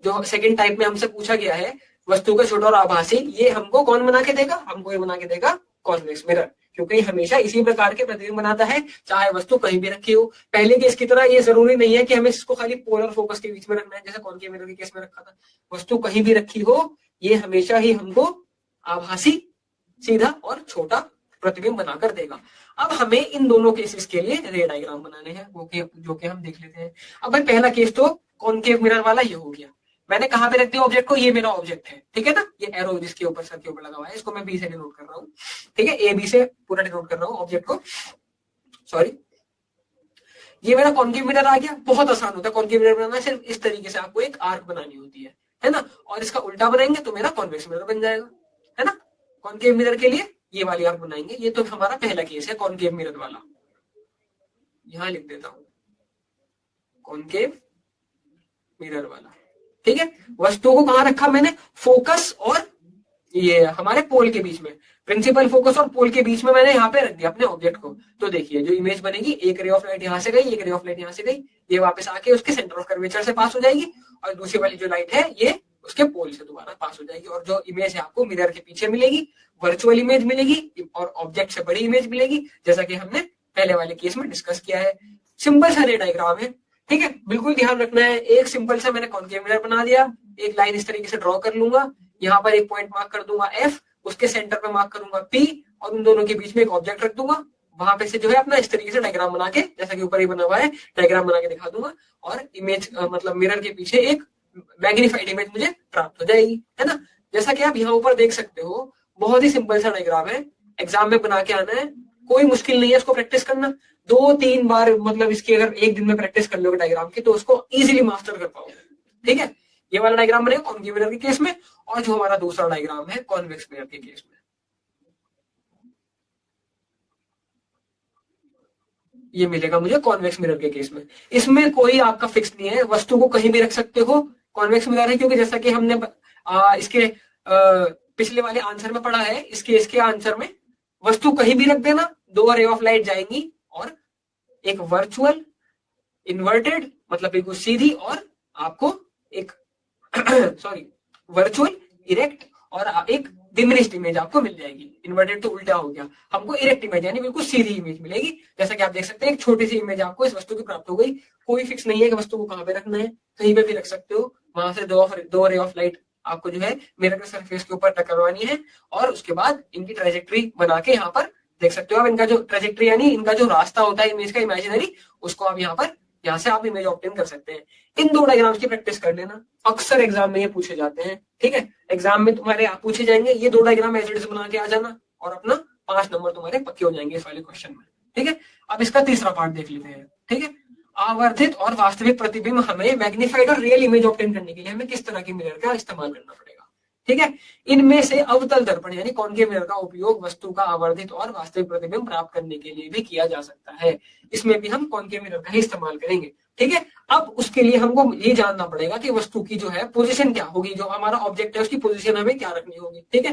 जो सेकंड टाइप में हमसे पूछा गया है, वस्तु का छोटा और आभासी, ये हमको कौन बना के देगा, हमको ये बना के देगा कॉन्वेक्स मिरर, क्योंकि हमेशा इसी प्रकार के प्रतिबिंब बनाता है, चाहे वस्तु कहीं भी रखी हो। पहले केस की तरह ये जरूरी नहीं है कि हमें इसको खाली पोलर फोकस के बीच में रखना है, जैसे कॉन्केव मिरर के केस में रखा था। वस्तु कहीं भी रखी हो, ये हमेशा ही हमको आभासी, सीधा और छोटा प्रतिबिंब बनाकर देगा। अब हमें इन दोनों केसेस के लिए रे डायग्राम बनाने हैं, जो कि हम देख लेते हैं। अब भाई पहला केस तो कॉन्केव मिरर वाला ये हो गया। मैंने कहां पे रख दिया ऑब्जेक्ट को, ये मेरा ऑब्जेक्ट है, ठीक है ना। ये एरो जिसके ऊपर सर के ऊपर लगा हुआ है, इसको मैं बी से डिनोट कर रहा हूँ, ठीक है, ए बी से पूरा डिनोट कर रहा हूँ ऑब्जेक्ट को, सॉरी। ये मेरा कॉन्केव मिरर आ गया। बहुत आसान होता है कॉन्केव मिरर बनाना, सिर्फ इस तरीके से आपको एक आर्क बनानी होती है ना, और इसका उल्टा बनाएंगे तो मेरा कॉन्वेक्स मिरर बन जाएगा, है ना। कॉन्केव मिरर के लिए ये वाली आर्क बनाएंगे। ये तो हमारा पहला केस है कॉन्केव मिरर वाला, यहां लिख देता हूं कॉन्केव मिरर वाला, ठीक है। वस्तु को कहां रखा मैंने, फोकस और ये हमारे पोल के बीच में, प्रिंसिपल फोकस और पोल के बीच में मैंने यहाँ पे रख दिया अपने ऑब्जेक्ट को। तो देखिए जो इमेज बनेगी, एक रे ऑफ लाइट यहाँ से गई, एक रे ऑफ लाइट यहाँ से गई, ये वापस आके उसके सेंटर ऑफ कर्वेचर से पास हो जाएगी, और दूसरी वाली जो लाइट है ये उसके पोल से दोबारा पास हो जाएगी। और जो इमेज है आपको मिरर के पीछे मिलेगी, वर्चुअल इमेज मिलेगी और ऑब्जेक्ट से बड़ी इमेज मिलेगी, जैसा कि हमने पहले वाले केस में डिस्कस किया है। सिंपल सा रे डायग्राम है, ठीक है। बिल्कुल ध्यान रखना है, एक सिंपल सा मैंने कॉन्केव मिरर बना दिया, एक लाइन इस तरीके से ड्रॉ कर लूंगा, यहाँ पर एक पॉइंट मार्क कर दूंगा एफ, उसके सेंटर पे मार्क करूंगा पी, और उन दोनों के बीच में एक ऑब्जेक्ट रख दूंगा। वहां पे से जो है अपना इस तरीके से डायग्राम बना के, जैसा कि ऊपर ही बना हुआ है, डायग्राम बना के दिखा दूंगा, और इमेज मतलब मिरर के पीछे एक मैग्नीफाइड इमेज मुझे प्राप्त हो जाएगी, है ना। जैसा कि आप यहाँ ऊपर देख सकते हो, बहुत ही सिंपल सा डायग्राम है, एग्जाम में बना के आना है, कोई मुश्किल नहीं है इसको प्रैक्टिस करना। 2-3 बार मतलब इसकी अगर एक दिन में प्रैक्टिस कर लोगे डायग्राम की, तो उसको इजीली मास्टर कर पाओगे, ठीक है। ये वाला डायग्राम बनेगा कॉन्केव मिरर के केस में, और जो हमारा दूसरा डायग्राम है कॉन्वेक्स मिरर के केस में, ये मिलेगा मुझे कॉन्वेक्स मिरर के केस में। इसमें कोई आपका फिक्स नहीं है, वस्तु को कहीं भी रख सकते हो, कॉन्वेक्स मिरर है, क्योंकि जैसा कि हमने इसके पिछले वाले आंसर में पढ़ा है, इसके आंसर में वस्तु कहीं भी रख देना, 2 रे ऑफ लाइट जाएंगी और एक वर्चुअल इन्वर्टेड मतलब बिल्कुल सीधी, और आपको एक सॉरी वर्चुअल, इरेक्ट और एक डिमिनिश्ड इमेज आपको मिल जाएगी। इन्वर्टेड तो उल्टा हो गया, हमको इरेक्ट इमेज यानी बिल्कुल सीधी इमेज मिलेगी। जैसा कि आप देख सकते हैं, एक छोटी सी इमेज आपको इस वस्तु की प्राप्त हो गई। कोई फिक्स नहीं है कि वस्तु को कहां पे रखना है, कहीं पे भी रख सकते हो। वहां से दो रे ऑफ लाइट आपको जो है मिरर के सरफेस के ऊपर टकरानी है, और उसके बाद इनकी ट्रेजेक्ट्री बना के यहाँ पर देख सकते हो आप, इनका जो ट्रेजेक्ट्री यानी इनका जो रास्ता होता है इमेज का इमेजिनरी, उसको आप यहाँ से आप इमेज ऑब्टेन कर सकते हैं। इन 2 डायग्राम्स की प्रैक्टिस कर लेना, अक्सर एग्जाम में ये पूछे जाते हैं, ठीक है। एग्जाम में तुम्हारे आप पूछे जाएंगे, ये 2 डायग्राम एज इट इज बना के आ जाना, और अपना 5 नंबर तुम्हारे पक्के हो जाएंगे इस वाले क्वेश्चन में, ठीक है। अब इसका तीसरा पार्ट देख लेते हैं, ठीक है। आवर्धित और वास्तविक प्रतिबिंब हमें मैग्नीफाइड और रियल इमेज ऑब्टेन करने के लिए हमें किस तरह की मिरर का इस्तेमाल करना पड़ेगा, ठीक है। इनमें से अवतल दर्पण यानी कॉन्केव मिरर का उपयोग वस्तु का आवर्धित और वास्तविक प्रतिबिंब प्राप्त करने के लिए भी किया जा सकता है। इसमें भी हम कॉन्केव मिरर का ही इस्तेमाल करेंगे, ठीक है। अब उसके लिए हमको ये जानना पड़ेगा कि वस्तु की जो है पोजीशन क्या होगी, जो हमारा ऑब्जेक्ट है उसकी पोजीशन हमें क्या रखनी होगी, ठीक है।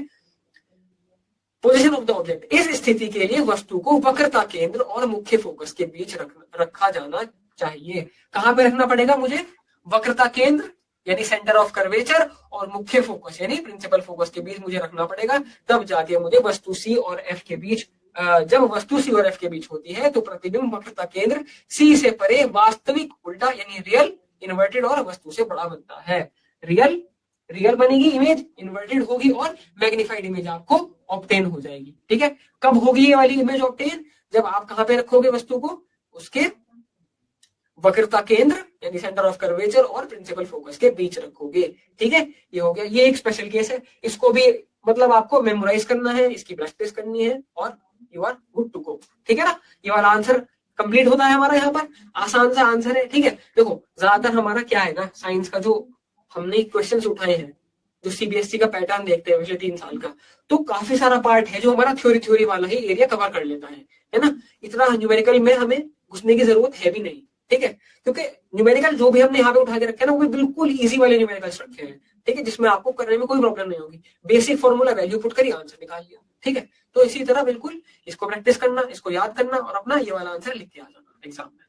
पोजीशन ऑफ द ऑब्जेक्ट, इस स्थिति के लिए वस्तु को वक्रता केंद्र और मुख्य फोकस के बीच रखा जाना चाहिए। कहां पे रखना पड़ेगा मुझे, वक्रता केंद्र यानी सेंटर ऑफ कर्वेचर और मुख्य फोकस यानी प्रिंसिपल फोकस के बीच मुझे रखना पड़ेगा, तब जाके मुझे वस्तु सी और एफ के बीच, जब वस्तु सी और एफ के बीच होती है तो प्रतिबिंब वक्रता केंद्र सी से परे वास्तविक उल्टा यानी रियल, इन्वर्टेड और वस्तु से बड़ा बनता है। रियल बनेगी इमेज, इन्वर्टेड होगी और मैग्निफाइड इमेज आपको ऑब्टेन हो जाएगी। ठीक है, कब होगी ये वाली इमेज ऑब्टेन? जब आप कहां पे रखोगे वस्तु को? उसके वक्रता केंद्र यानी सेंटर ऑफ कर्वेचर और प्रिंसिपल फोकस के बीच रखोगे। ठीक है, ये हो गया, ये एक स्पेशल केस है, इसको भी मतलब आपको मेमोराइज करना है, इसकी प्रैक्टिस करनी है और you are good to go. ठीक है ना, ये वाला आंसर कंप्लीट होता है हमारा, यहाँ पर आसान सा आंसर है। ठीक है, देखो ज्यादातर हमारा क्या है ना, साइंस का जो हमने क्वेश्चंस उठाए हैं, जो सीबीएसई का पैटर्न देखते हैं पिछले 3 साल का, तो काफी सारा पार्ट है जो हमारा थ्योरी वाला ही एरिया कवर कर लेता है ना। इतना न्यूमेरिकल में हमें घुसने की जरूरत है भी नहीं। ठीक है, क्योंकि न्यूमेरिकल जो भी हमने यहाँ पे उठा के रखे हैं ना, वो बिल्कुल इजी वाले न्यूमेरिकल्स रखे हैं। ठीक है, जिसमें आपको करने में कोई प्रॉब्लम नहीं होगी, बेसिक फॉर्मूला वैल्यू पुट करिए, आंसर निकाल लिया। ठीक है, तो इसी तरह बिल्कुल इसको प्रैक्टिस करना, इसको याद करना और अपना ये वाला आंसर लिख के आ जाना एग्जाम में।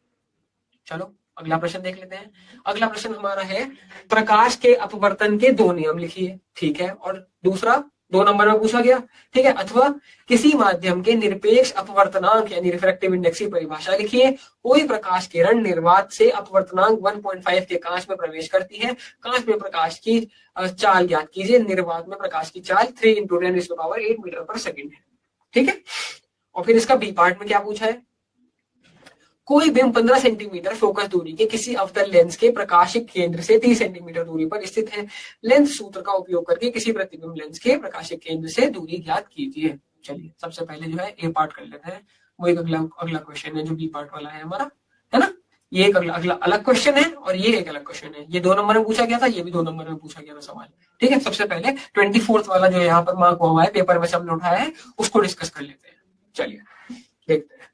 चलो अगला प्रश्न देख लेते हैं। अगला प्रश्न हमारा है प्रकाश के अपवर्तन के 2 नियम लिखिए। ठीक है, और दूसरा 2 नंबर में पूछा गया। ठीक है, अथवा किसी माध्यम के निरपेक्ष अपवर्तनांक यानी रिफ्रैक्टिव इंडेक्स की परिभाषा लिखिए। कोई प्रकाश किरण निर्वात से अपवर्तनांक 1.5 के कांच में प्रवेश करती है। कांच में प्रकाश की चाल ज्ञात कीजिए। निर्वात में प्रकाश की चाल 3 × 10⁸ मीटर पर सेकेंड है। ठीक है, और फिर इसका बी पार्ट में क्या पूछा है? कोई बिंब 15 सेंटीमीटर फोकस दूरी के किसी अवतल लेंस के प्रकाशिक केंद्र से 30 सेंटीमीटर दूरी पर स्थित है। लेंस सूत्र का उपयोग करके किसी प्रतिबिंब लेंस के प्रकाशिक केंद्र से दूरी ज्ञात कीजिए। चलिए सबसे पहले जो है ए पार्ट कर लेते हैं, वो एक अगला क्वेश्चन है जो बी पार्ट वाला है हमारा, है ना। ये एक अगला अलग क्वेश्चन है और ये एक अलग क्वेश्चन है। ये 2 नंबर में पूछा गया था, ये भी 2 नंबर में पूछा गया था सवाल। ठीक है, सबसे पहले 24th वाला जो यहाँ पर मार्क हुआ है पेपर में हमने उठाया है, उसको डिस्कस कर लेते हैं। चलिए देखते हैं।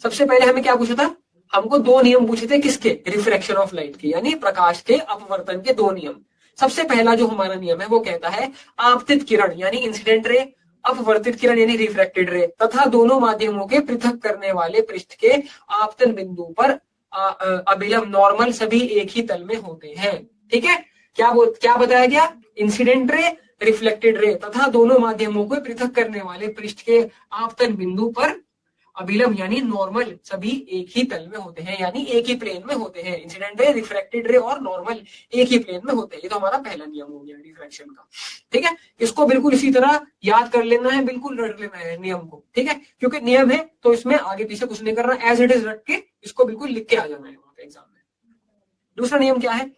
सबसे पहले हमें क्या पूछा था? हमको 2 नियम पूछे थे, किसके? रिफ्रैक्शन ऑफ लाइट के, यानी प्रकाश के अपवर्तन के 2 नियम। सबसे पहला जो हमारा नियम है वो कहता है आपतित किरण यानी इंसिडेंट रे, अपवर्तित किरण यानी रिफ्रैक्टेड रे तथा दोनों माध्यमों के पृथक करने वाले पृष्ठ के आपतन बिंदु पर अभिलंब नॉर्मल सभी एक ही तल में होते हैं। ठीक है, क्या बताया गया? इंसिडेंट रे, रिफ्लेक्टेड रे तथा दोनों माध्यमों को पृथक करने वाले पृष्ठ के आपतन बिंदु पर अभिलंब यानी नॉर्मल सभी एक ही तल में होते हैं, यानी एक ही प्लेन में होते हैं। इंसिडेंट रे, रिफ्रैक्टेड रे और नॉर्मल एक ही प्लेन में होते हैं। ये तो हमारा पहला नियम हो गया रिफ्रैक्शन का। ठीक है, इसको बिल्कुल इसी तरह याद कर लेना है, बिल्कुल रट लेना है नियम को। ठीक है, क्योंकि नियम है तो इसमें आगे पीछे कुछ नहीं करना, एज इट इज रट के इसको बिल्कुल लिख के आ जाना है वहां पे एग्जाम में। दूसरा नियम क्या है?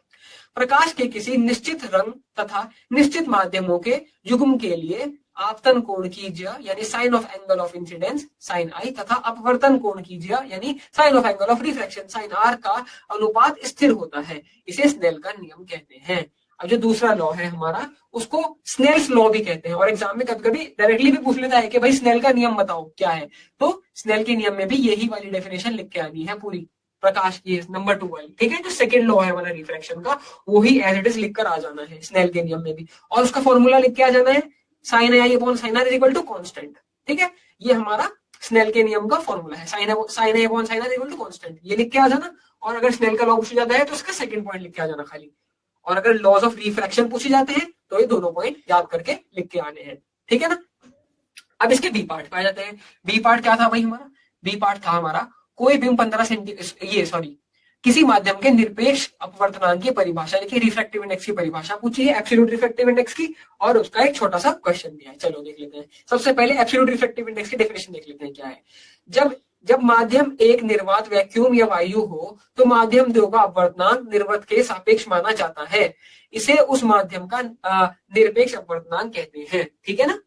प्रकाश के किसी निश्चित रंग तथा निश्चित माध्यमों के युग्म के लिए आपतन कोण कीजिए यानी sine of angle of incidence sine I तथा अपवर्तन कोण कीजिए यानी sine of angle of refraction sine R का अनुपात स्थिर होता है। इसे स्नेल का नियम कहते हैं। अब जो दूसरा लॉ है हमारा, उसको स्नेल्स लॉ भी कहते हैं और एग्जाम में कभी कभी डायरेक्टली भी पूछ लेता है कि भाई स्नेल का नियम बताओ क्या है। तो स्नेल के नियम में भी यही वाली डेफिनेशन लिख के आनी है पूरी प्रकाश की, नंबर 2 वाली। ठीक है, जो सेकंड लॉ है हमारा रिफ्रैक्शन का, वही एज इट इज लिख कर आ जाना है स्नेल के नियम में भी, और उसका फॉर्मूला लिख के आ जाना है sine I upon sine R is equal to constant. ठीक है, ये हमारा स्नेल के नियम का फॉर्मूला है, sine I upon sine R is equal to constant. ये लिख के आ जाना, और अगर स्नेल का लॉ पूछा जाता है तो इसका सेकंड पॉइंट लिख के आ जाना खाली, और अगर लॉज ऑफ रिफ्रैक्शन पूछे जाते हैं तो ये दोनों पॉइंट याद करके लिख के आने हैं। ठीक है ना। अब इसके बी पार्ट पे आ जाते हैं। बी पार्ट क्या था भाई हमारा? बी पार्ट था हमारा कोई बिंब 15 किसी माध्यम के निरपेक्ष अपवर्तनांक की परिभाषा लिखी, रिफ्रैक्टिव इंडेक्स की परिभाषा पूछी है, एब्सोल्यूट रिफ्रैक्टिव इंडेक्स की, और उसका एक छोटा सा क्वेश्चन दिया है। चलो देख लेते हैं। सबसे पहले एब्सोल्यूट रिफ्रैक्टिव इंडेक्स की डेफिनेशन देख लेते हैं क्या है। जब माध्यम एक निर्वात वैक्यूम या वायु हो तो माध्यम 2 का अपवर्तनांक निर्वत के सापेक्ष माना जाता है। इसे उस माध्यम का निरपेक्ष अपवर्तनांक कहते हैं। ठीक है ना।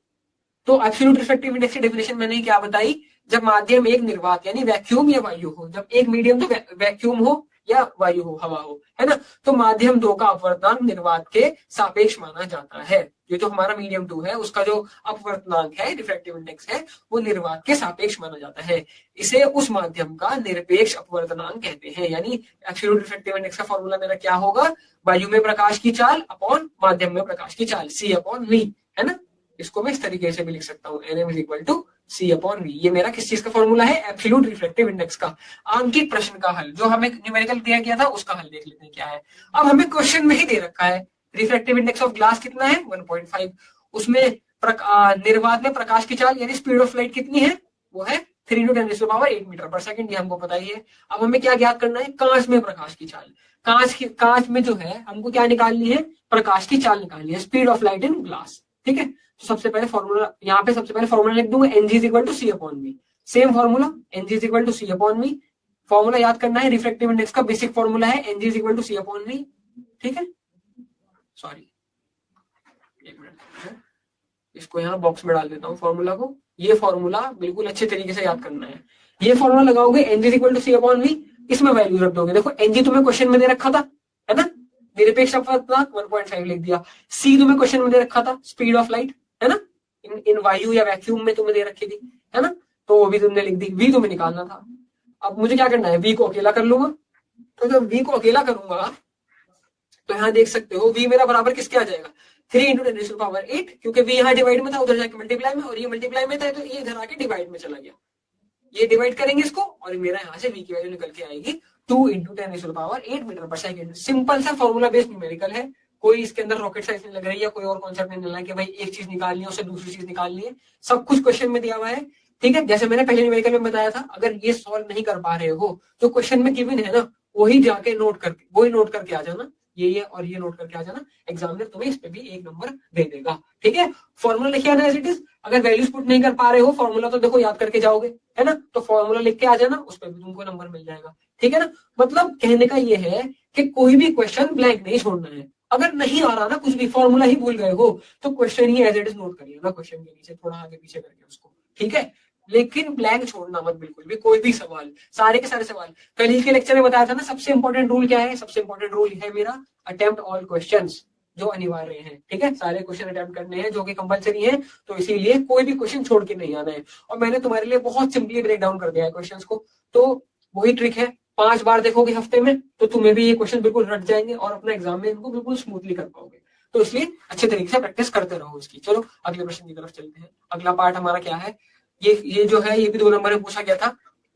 तो एब्सोल्यूट रिफ्रैक्टिव इंडेक्स की डेफिनेशन मैंने क्या बताई? जब माध्यम एक निर्वात यानी वैक्यूम या वायु हो, जब एक मीडियम तो वैक्यूम हो या वायु हो, हवा हो, है ना, तो माध्यम 2 का अपवर्तनांक निर्वात के सापेक्ष माना जाता है। ये जो हमारा मीडियम 2 है उसका जो अपवर्तनांक है, रिफ्रैक्टिव इंडेक्स है, वो निर्वात के सापेक्ष माना जाता है। इसे उस माध्यम का निरपेक्ष अपवर्तनांक कहते हैं। यानी एब्सोल्यूट रिफ्रैक्टिव इंडेक्स का फॉर्मूला मेरा क्या होगा? वायु में प्रकाश की चाल अपॉन माध्यम में प्रकाश की चाल, C/V, है ना। इसको मैं इस तरीके से भी लिख सकता हूँ, NM = सी अपॉन वी। ये मेरा किस चीज का फॉर्मूला है? एब्सोल्यूट रिफ्रैक्टिव इंडेक्स का। आंकिक प्रश्न का हल, जो हमें न्यूमेरिकल दिया गया था उसका हल देख लेते हैं क्या है। अब हमें क्वेश्चन में ही दे रखा है रिफ्रैक्टिव इंडेक्स ऑफ ग्लास कितना है? 1.5। उसमें निर्वात में प्रकाश की चाल यानी स्पीड ऑफ लाइट कितनी है? वो है 3 × 10⁸ मीटर पर सेकंड। ये हमको पता ही है। अब हमें क्या ज्ञात करना है? कांच में प्रकाश की चाल। कांच में जो है हमको क्या निकालनी है? प्रकाश की चाल निकालनी है, speed of light in glass. ठीक है, तो सबसे पहले फॉर्मूला, यहाँ पे सबसे पहले फॉर्मूला लिख दूंगा, ng is equal to c upon v. Same formula, ng is equal to c upon v. Formula याद करना है, रिफ्रैक्टिव इंडेक्स का बेसिक फॉर्मूला है ng is equal to c upon v. ठीक है, सॉरी एक मिनट, इसको यहाँ बॉक्स में डाल देता हूँ फॉर्मूला को। ये फॉर्मूला बिल्कुल अच्छे तरीके से याद करना है। ये फॉर्मूला लगाओगे, ng is equal to c upon v, इसमें वैल्यू रख दोगे। देखो एनजी तुम्हें क्वेश्चन में दे रखा था, है ना, निरपेक्ष अपवर्तनांक 1.5 लिख दिया। सी तुम्हें क्वेश्चन में दे रखा था, स्पीड ऑफ लाइट, है ना, इन वायु या वैक्यूम में तुम्हें दे रखी थी, है ना, तो वो भी तुमने लिख दी। वी तुम्हें निकालना था। अब मुझे क्या करना है? वी को अकेला कर लूंगा। तो जब वी को अकेला करूंगा तो यहाँ देख सकते हो वी मेरा बराबर किसके आ जाएगा? 3 × 10⁸, क्योंकि वी यहाँ डिवाइड में था, उधर जाके मल्टीप्लाई में, और ये मल्टीप्लाई में था तो ये इधर आके डिवाइड में चला गया। ये डिवाइड करेंगे इसको और मेरा यहाँ से वी की वैल्यू निकल के आएगी 2 × 10⁸ मीटर पर सेकंड। सिंपल सा फॉर्मूला बेस्ड न्यूमेरिकल है, कोई इसके अंदर रॉकेट साइंस नहीं लग रही है, कोई और कॉन्सेप्ट नहीं मिलना है कि भाई एक चीज निकालनी है उससे दूसरी चीज निकालनी है। सब कुछ क्वेश्चन में दिया हुआ है। ठीक है, जैसे मैंने पहले न्यूमेरिकल में बताया था, अगर ये सॉल्व नहीं कर पा रहे हो तो क्वेश्चन में गिवन है ना, वही जाके नोट करके, वही नोट करके आ जाना, ये और ये नोट करके आ जाना। एग्जामिनर तुम्हें इस पे भी 1 नंबर दे देगा। ठीक है, फॉर्मूला लिखे आना एज इट इज। अगर वैल्यूज पुट नहीं कर पा रहे हो, फॉर्मूला तो देखो याद करके जाओगे, है ना, तो फॉर्मूला लिख के आ जाना, उस पर भी तुमको नंबर मिल जाएगा। ठीक है ना, मतलब कहने का ये है कि कोई भी क्वेश्चन ब्लैंक नहीं छोड़ना है। अगर नहीं आ रहा ना कुछ भी, फॉर्मूला ही भूल गए हो, तो क्वेश्चन ही एज इट इज नोट करिए ना, क्वेश्चन के नीचे थोड़ा आगे पीछे करके उसको। ठीक है, लेकिन ब्लैंक छोड़ना मत बिल्कुल भी, कोई भी सवाल, सारे के सारे सवाल। कल ही के लेक्चर में बताया था ना, सबसे इंपॉर्टेंट रूल क्या है? सबसे इंपॉर्टेंट रूल है मेरा अटेम्प्ट ऑल क्वेश्चंस, जो अनिवार्य है। ठीक है, सारे क्वेश्चन अटेम्प्ट करने हैं जो कि कंपलसरी है, तो इसीलिए कोई भी क्वेश्चन छोड़ के नहीं आना है। और मैंने तुम्हारे लिए बहुत सिंपली ब्रेक डाउन कर दिया है क्वेश्चंस को, तो वही ट्रिक है, 5 बार देखोगे हफ्ते में तो तुम्हें भी ये क्वेश्चन बिल्कुल रट जाएंगे और अपना एग्जाम में इनको बिल्कुल स्मूथली कर पाओगे। तो इसलिए अच्छे तरीके से प्रैक्टिस करते रहो इसकी। चलो अगले प्रश्न की तरफ चलते हैं। अगला पार्ट हमारा क्या है? ये जो है ये भी 2 नंबर में पूछा गया था।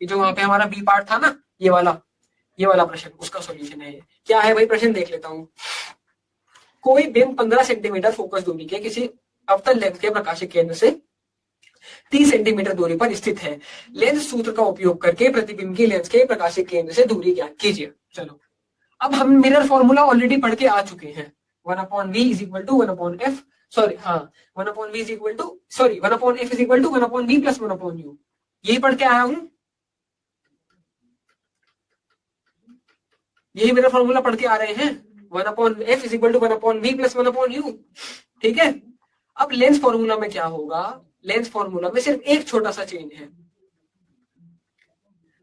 ये जो वहां पे हमारा बी पार्ट था ना, ये वाला प्रश्न, उसका सॉल्यूशन है। क्या है भाई प्रश्न? देख लेता हूँ। कोई बिंब 15 सेंटीमीटर फोकस दूरी के किसी अवतल लेंस के प्रकाशिक केंद्र से 30 सेंटीमीटर दूरी पर स्थित है। लेंस सूत्र का उपयोग करके प्रतिबिंब की लेंस के प्रकाशिक केंद्र से दूरी ज्ञात कीजिए। चलो, अब हम मिरर फॉर्मूला ऑलरेडी पढ़ के आ चुके हैं। 1/v is equal to 1/f, sorry हाँ 1/v is equal to, sorry 1/f is equal to 1/v plus 1/u, यही पढ़ के आया हूं, यही मेरा फॉर्मूला पढ़ के आ रहे हैं। 1/f is equal to 1/v plus 1/u। ठीक है, अब लेंस फॉर्मूला में क्या होगा? लेंस फॉर्मूला में सिर्फ एक छोटा सा चेंज है।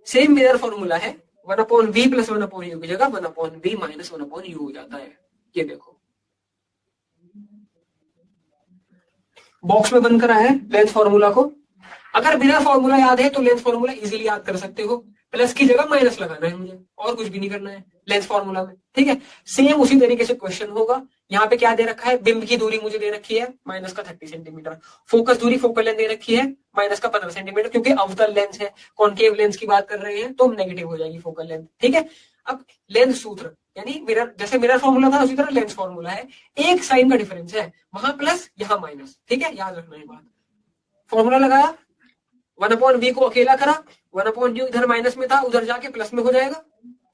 सेम मिरर फॉर्मूला है, 1/v प्लस 1/u की जगह 1/v माइनस 1/u हो जाता है। ये देखो बॉक्स में बंद करा है लेंस फॉर्मूला को। अगर बिना फॉर्मूला याद है तो लेंस फॉर्मूला इजीली याद कर सकते हो। प्लस की जगह माइनस लगाना है मुझे, और कुछ भी नहीं करना है लेंस फॉर्मूला में। ठीक है, सेम उसी तरीके से क्वेश्चन होगा। यहाँ पे क्या दे रखा है? बिंब की दूरी मुझे दे रखी है माइनस का 30 सेंटीमीटर, फोकस दूरी फोकल लेंथ दे रखी है माइनस का 15 सेंटीमीटर, क्योंकि अवतल लेंस है, कॉन्केव लेंस की बात कर रहे हैं तो नेगेटिव हो जाएगी फोकल लेंथ। ठीक है, अब लेंस सूत्र यानी मिरर, जैसे मिरर फॉर्मूला था उसी तरह लेंस फॉर्मूला है, एक साइन का डिफरेंस है, वहां प्लस यहाँ माइनस। ठीक है, याद रखना है बात। फॉर्मूला लगाया, 1/v को अकेला करा, 1/u इधर माइनस में था, उधर जाके प्लस में हो जाएगा।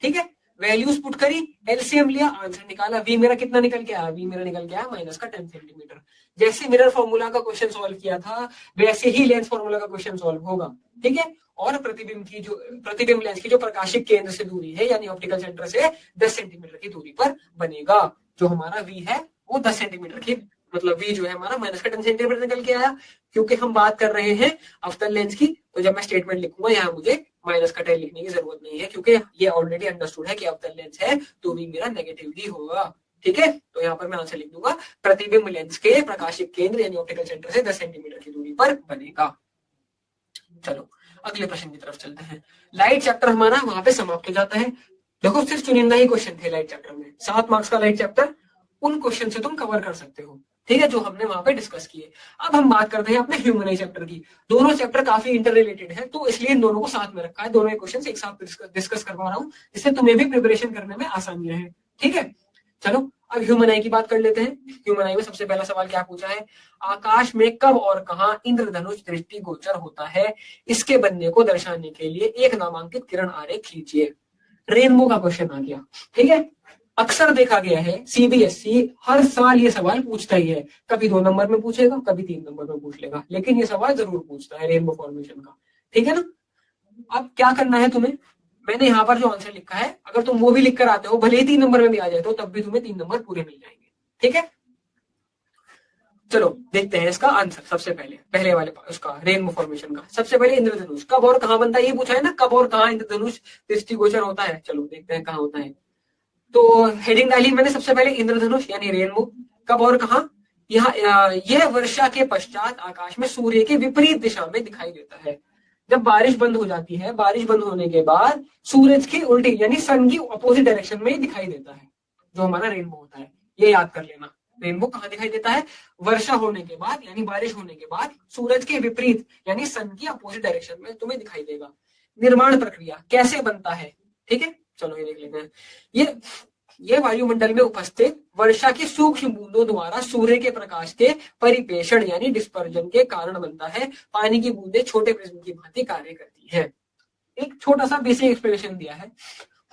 ठीक है, वैल्यूज पुट करी, एलसीएम लिया, आंसर निकाला। v मेरा कितना निकल के आया? v मेरा निकल के आया माइनस का 10 सेंटीमीटर। जैसे मिरर फॉर्मूला का क्वेश्चन सॉल्व किया था वैसे ही लेंस फॉर्मूला का क्वेश्चन सॉल्व होगा। ठीक है, और प्रतिबिंब लेंस की जो प्रकाशिक केंद्र से दूरी है यानी ऑप्टिकल सेंटर से 10 सेंटीमीटर की दूरी पर बनेगा। जो हमारा v है वो 10 सेंटीमीटर की, मतलब v जो है हमारा माइनस का 10 सेंटीमीटर निकल के आया। क्योंकि हम बात कर रहे हैं अवतल लेंस की, तो जब मैं स्टेटमेंट लिखूंगा यहाँ मुझे माइनस का 10 लिखने की जरूरत नहीं है, क्योंकि ये ऑलरेडी अंडरस्टूड है कि अवतल लेंस है तो भी मेरा नेगेटिव ही होगा। ठीक है, तो यहाँ पर मैं आंसर लिख दूंगा प्रतिबिंब लेंस के प्रकाशिक केंद्र यानी ऑप्टिकल सेंटर से 10 सेंटीमीटर की दूरी पर बनेगा। चलो अगले प्रश्न की तरफ चलते हैं। लाइट चैप्टर हमारा वहां पे समाप्त हो जाता है। देखो सिर्फ चुनिंदा ही क्वेश्चन थे लाइट चैप्टर में, 7 मार्क्स का लाइट चैप्टर, उन क्वेश्चन से तुम कवर कर सकते हो। ठीक है, जो हमने वहां पे डिस्कस किए। अब हम बात करते हैं अपने ह्यूमन चैप्टर की। दोनों चैप्टर काफी इंटर रिलेटेड है, तो इसलिए इन दोनों को साथ में रखा है, दोनों क्वेश्चन एक साथ डिस्कस करवा रहा हूँ, जिससे तुम्हें भी प्रिपरेशन करने में आसानी रहे। ठीक है, चलो अब ह्यूमन आई की बात कर लेते हैं। ह्यूमन आई में सबसे पहला सवाल क्या पूछा है, आकाश में कब और कहां इंद्रधनुष दृष्टिगोचर होता है, इसके बनने को दर्शाने के लिए एक नामांकित किरण आरेख खींचिए। रेनबो का क्वेश्चन आ गया। ठीक है, अक्सर देखा गया है सीबीएसई हर साल ये सवाल पूछता ही है, कभी 2 नंबर में पूछेगा, कभी 3 नंबर में पूछ लेगा, लेकिन ये सवाल जरूर पूछता है रेनबो फॉर्मेशन का। ठीक है ना, अब क्या करना है तुम्हें, मैंने यहाँ पर जो आंसर लिखा है, अगर तुम वो भी लिख कर आते हो, भले ही 3 नंबर में भी आ जाए तो तब भी तुम्हें 3 नंबर पूरे मिल जाएंगे। ठीक है, चलो देखते हैं इसका आंसर। सबसे पहले वाले उसका रेनबो फॉर्मेशन का सबसे पहले इंद्रधनुष कब और कहां बनता है, ये पूछा है ना, कब और कहां इंद्रधनुष दृष्टिगोचर होता है। चलो देखते हैं कहां होता है। तो हेडिंग डाली मैंने सबसे पहले इंद्रधनुष यानी रेनबो, कब और कहां, यह वर्षा के पश्चात आकाश में सूर्य के विपरीत दिशा में दिखाई देता है। जब बारिश बंद हो जाती है, बारिश बंद होने के बाद सूरज की उल्टी यानी सन की अपोजिट डायरेक्शन में दिखाई देता है, जो हमारा रेनबो होता है। ये याद कर लेना, रेनबो कहां दिखाई देता है, वर्षा होने के बाद यानी बारिश होने के बाद सूरज के विपरीत यानी सन की अपोजिट डायरेक्शन में तुम्हें दिखाई देगा। निर्माण प्रक्रिया कैसे बनता है, ठीक है, चलो ये देख लेते हैं। ये वायुमंडल में उपस्थित वर्षा की सूक्ष्म बूंदों द्वारा सूर्य के प्रकाश के परिपेषण यानी डिस्पर्जन के कारण बनता है। पानी की बूंदें छोटे प्रिज्म की भांति कार्य करती है। एक छोटा सा बेसिक एक्सप्लेनेशन दिया है।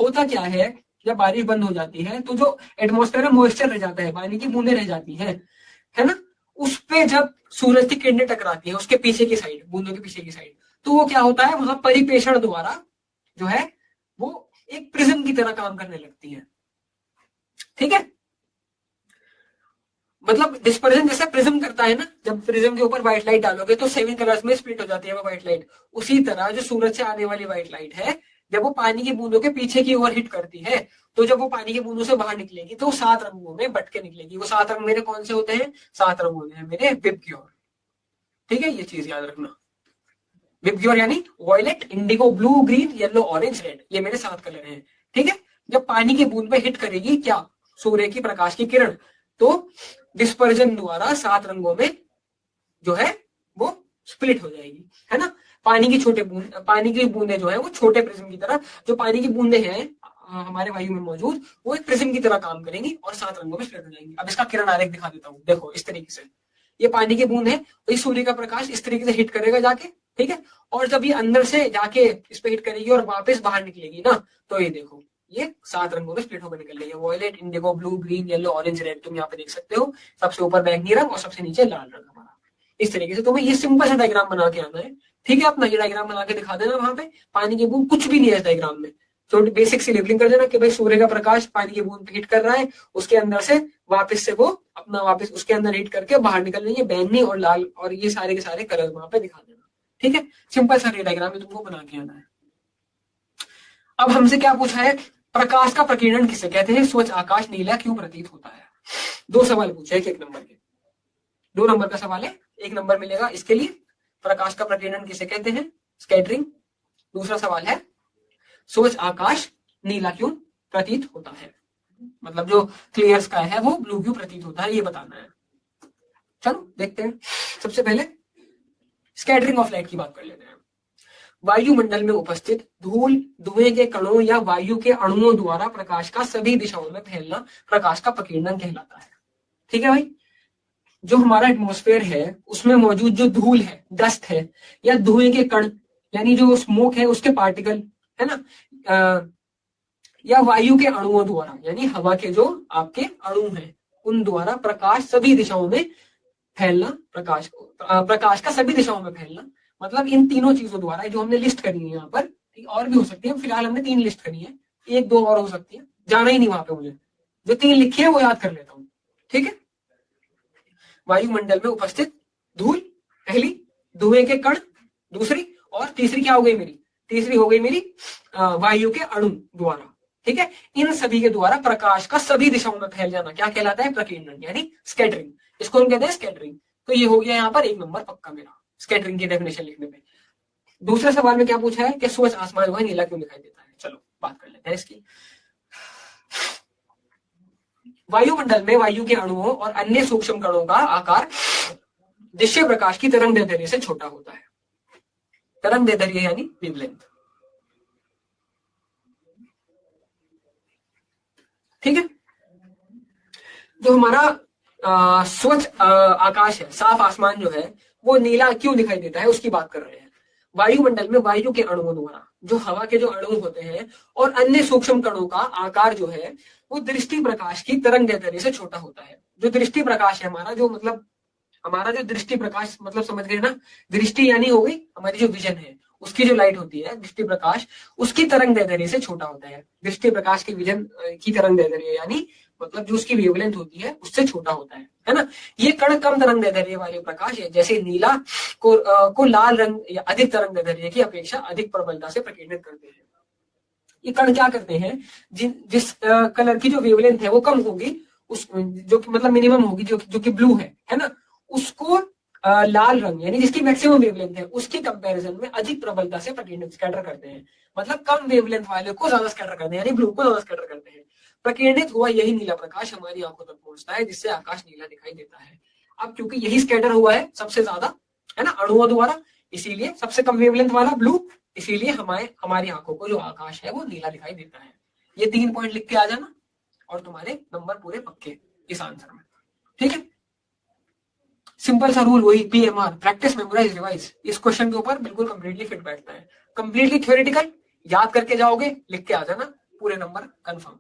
होता क्या है, जब बारिश बंद हो जाती है तो जो एटमॉस्फेयर में मॉइस्चर रह जाता है, पानी की बूंदें रह जाती है ना, उस पे जब सूरज की किरणें टकराती है उसके पीछे की साइड, बूंदों के पीछे की साइड, तो वो क्या होता है, वहां परिपेषण द्वारा जो है वो एक प्रिज्म की तरह काम करने लगती है। ठीक है, मतलब डिस्पर्जन जैसे प्रिज्म करता है ना, जब प्रिज्म के ऊपर व्हाइट लाइट डालोगे तो 7 कलर्स में स्प्लिट हो जाती है वो व्हाइट लाइट, उसी तरह जो सूरज से आने वाली व्हाइट लाइट है, जब वो पानी की बूंदों के पीछे की ओर हिट करती है, तो जब वो पानी की बूंदों से बाहर निकलेगी तो 7 रंगों में बट के निकलेगी। वो 7 रंग मेरे कौन से होते हैं, 7 रंग होते हैं मेरे विबग्योर। ठीक है, ये चीज याद रखना, विबग्योर यानी violet, indigo, blue, green, yellow, orange, red, ये मेरे 7 कलर हैं। ठीक है, जब पानी की बूंद पे हिट करेगी क्या, सूर्य की प्रकाश की किरण, तो डिस्पर्जन द्वारा 7 रंगों में जो है वो स्प्लिट हो जाएगी, है ना। पानी की बूंदे जो है वो छोटे प्रिज्म की तरह, जो पानी की बूंदे हैं हमारे वायु में मौजूद, वो एक प्रिज्म की तरह काम करेंगी और 7 रंगों में स्प्लिट हो जाएंगी। अब इसका किरण आरेख दिखा देता हूं, देखो इस तरीके से, ये पानी की बूंद है, तो इस सूर्य का प्रकाश इस तरीके से हिट करेगा जाके, ठीक है, और जब ये अंदर से जाके इस पे हिट करेगी और वापस बाहर निकलेगी ना, तो ये देखो ये 7 रंगों में स्प्लिट होकर निकल रही है, violet, indigo, blue, green, yellow, orange, red, तुम यहाँ पे देख सकते हो, सबसे ऊपर बैंगनी रंग और सबसे नीचे लाल रंग हमारा। इस तरीके से तुम्हें ये सिंपल सा डायग्राम बना के आना है। ठीक है, अपना ये डायग्राम बना के दिखा देना, वहां पे पानी की बूंद कुछ भी नहीं है इस डायग्राम में, तो बेसिक सी लेबलिंग कर देना कि भाई सूर्य का प्रकाश पानी की बूंद पे हिट कर रहा है, उसके अंदर से वापस से वो अपना वापस उसके अंदर हिट करके बाहर निकल रही है, बैंगनी और लाल, और ये सारे के सारे कलर वहां पे दिखा देना। ठीक है, सिंपल सा डायग्राम तुमको बना के आना है। अब हमसे क्या पूछा है, प्रकाश का प्रकीर्णन किसे कहते हैं, स्वच्छ आकाश नीला क्यों प्रतीत होता है। 2 सवाल पूछे एक नंबर के, 2 नंबर का सवाल है, 1 नंबर मिलेगा इसके लिए। प्रकाश का प्रकीर्णन किसे कहते हैं, स्कैटरिंग। दूसरा सवाल है स्वच्छ आकाश नीला क्यों प्रतीत होता है, मतलब जो क्लियर स्काई है वो ब्लू क्यों प्रतीत होता है, ये बताना है। चलो देखते हैं, सबसे पहले स्कैटरिंग ऑफ लाइट की बात कर लेते हैं। वायुमंडल में उपस्थित धूल, धुएं के कणों या वायु के अणुओं द्वारा प्रकाश का सभी दिशाओं में फैलना प्रकाश का प्रकीर्णन कहलाता है। ठीक है भाई, जो हमारा एटमॉस्फेयर है उसमें मौजूद जो धूल है, डस्ट है, या धुएं के कण यानी जो स्मोक है उसके पार्टिकल, है ना, या वायु के अणुओं द्वारा यानी हवा के जो आपके अणु हैं उन द्वारा प्रकाश सभी दिशाओं में फैलना, प्रकाश का सभी दिशाओं में फैलना, मतलब इन तीनों चीजों द्वारा जो हमने लिस्ट करी है यहाँ पर, और भी हो सकती है, फिलहाल हमने 3 लिस्ट करी है, 1-2 और हो सकती है, जाना ही नहीं वहां पे, मुझे जो 3 लिखी है वो याद कर लेता हूँ। ठीक है, वायुमंडल में उपस्थित धूल पहली, धुएं के कण दूसरी, और तीसरी क्या हो गई मेरी, तीसरी हो गई मेरी वायु के अणु द्वारा। ठीक है, इन सभी के द्वारा प्रकाश का सभी दिशाओं में फैल जाना क्या कहलाता है, प्रकीर्णन यानी स्कैटरिंग, इसको हम कहते हैं स्कैटरिंग। तो ये हो गया यहाँ पर 1 नंबर पक्का मेरा, स्कैटरिंग की डेफिनेशन लिखने पे। दूसरे सवाल में क्या पूछा है कि स्वच्छ आसमान वह नीला क्यों दिखाई देता है, चलो बात कर लेते हैं इसकी। वायुमंडल में वायु के अणुओं और अन्य सूक्ष्म कणों का आकार दृश्य प्रकाश की तरंग दैर्ध्य से छोटा होता है। तरंग दैर्ध्य यानी वेवलेंथ, ठीक है। जो हमारा स्वच्छ आकाश है, साफ आसमान जो है, वो नीला क्यों दिखाई देता है उसकी बात कर रहे हैं। वायुमंडल में वायु के अणुओं द्वारा, जो हवा के जो अणु होते हैं और अन्य सूक्ष्म कणों का आकार जो है वो दृष्टि प्रकाश की तरंग दैर्ध्य से छोटा होता है। जो दृष्टि प्रकाश है हमारा, जो मतलब हमारा जो दृष्टि प्रकाश, मतलब समझ गए ना, दृष्टि यानी हो गई हमारी जो विजन है, उसकी जो लाइट होती है दृष्टि प्रकाश, उसकी तरंग दैर्ध्य से छोटा होता है। दृष्टि प्रकाश की विजन की तरंग दैर्ध्य यानी मतलब जो उसकी वेवलेंथ होती है उससे छोटा होता है ना। ये कण कम तरंग दैर्ध्य वाले प्रकाश है, जैसे नीला को लाल रंग या अधिक तरंग दैर्ध्य की अपेक्षा अधिक प्रबलता से प्रकीर्णित करते हैं। ये कण क्या करते हैं, जिस कलर की जो वेवलेंथ है वो कम होगी, उस जो कि मतलब मिनिमम होगी, जो कि ब्लू है ना, उसको लाल रंग यानी जिसकी मैक्सिमम वेवलेंथ है उसकी कंपैरिजन में अधिक प्रबलता से प्रकीर्णित स्कैटर करते हैं। मतलब कम वेवलेंथ वाले को ज्यादा स्कैटर करते हैं, यानी ब्लू को ज्यादा स्कैटर करते हैं। प्रकीर्णित हुआ यही नीला प्रकाश हमारी आंखों तक पहुंचता है, जिससे आकाश नीला दिखाई देता है। अब क्योंकि यही स्कैटर हुआ है सबसे ज्यादा, है ना, अणुओं द्वारा, इसीलिए सबसे कम वेवलेंथ वाला ब्लू, इसीलिए हमारी आंखों को जो आकाश है वो नीला दिखाई देता है। ये 3 पॉइंट लिख के आ जाना और तुम्हारे नंबर पूरे पक्के इस आंसर में, ठीक है। सिंपल सा रूल वही, पीएमआर, प्रैक्टिस मेमोराइज रिवाइज, इस क्वेश्चन के ऊपर बिल्कुल कंप्लीटली फिट बैठता है। कंप्लीटली थ्योरेटिकल, याद करके जाओगे, लिख के आ जाना, पूरे नंबर कंफर्म।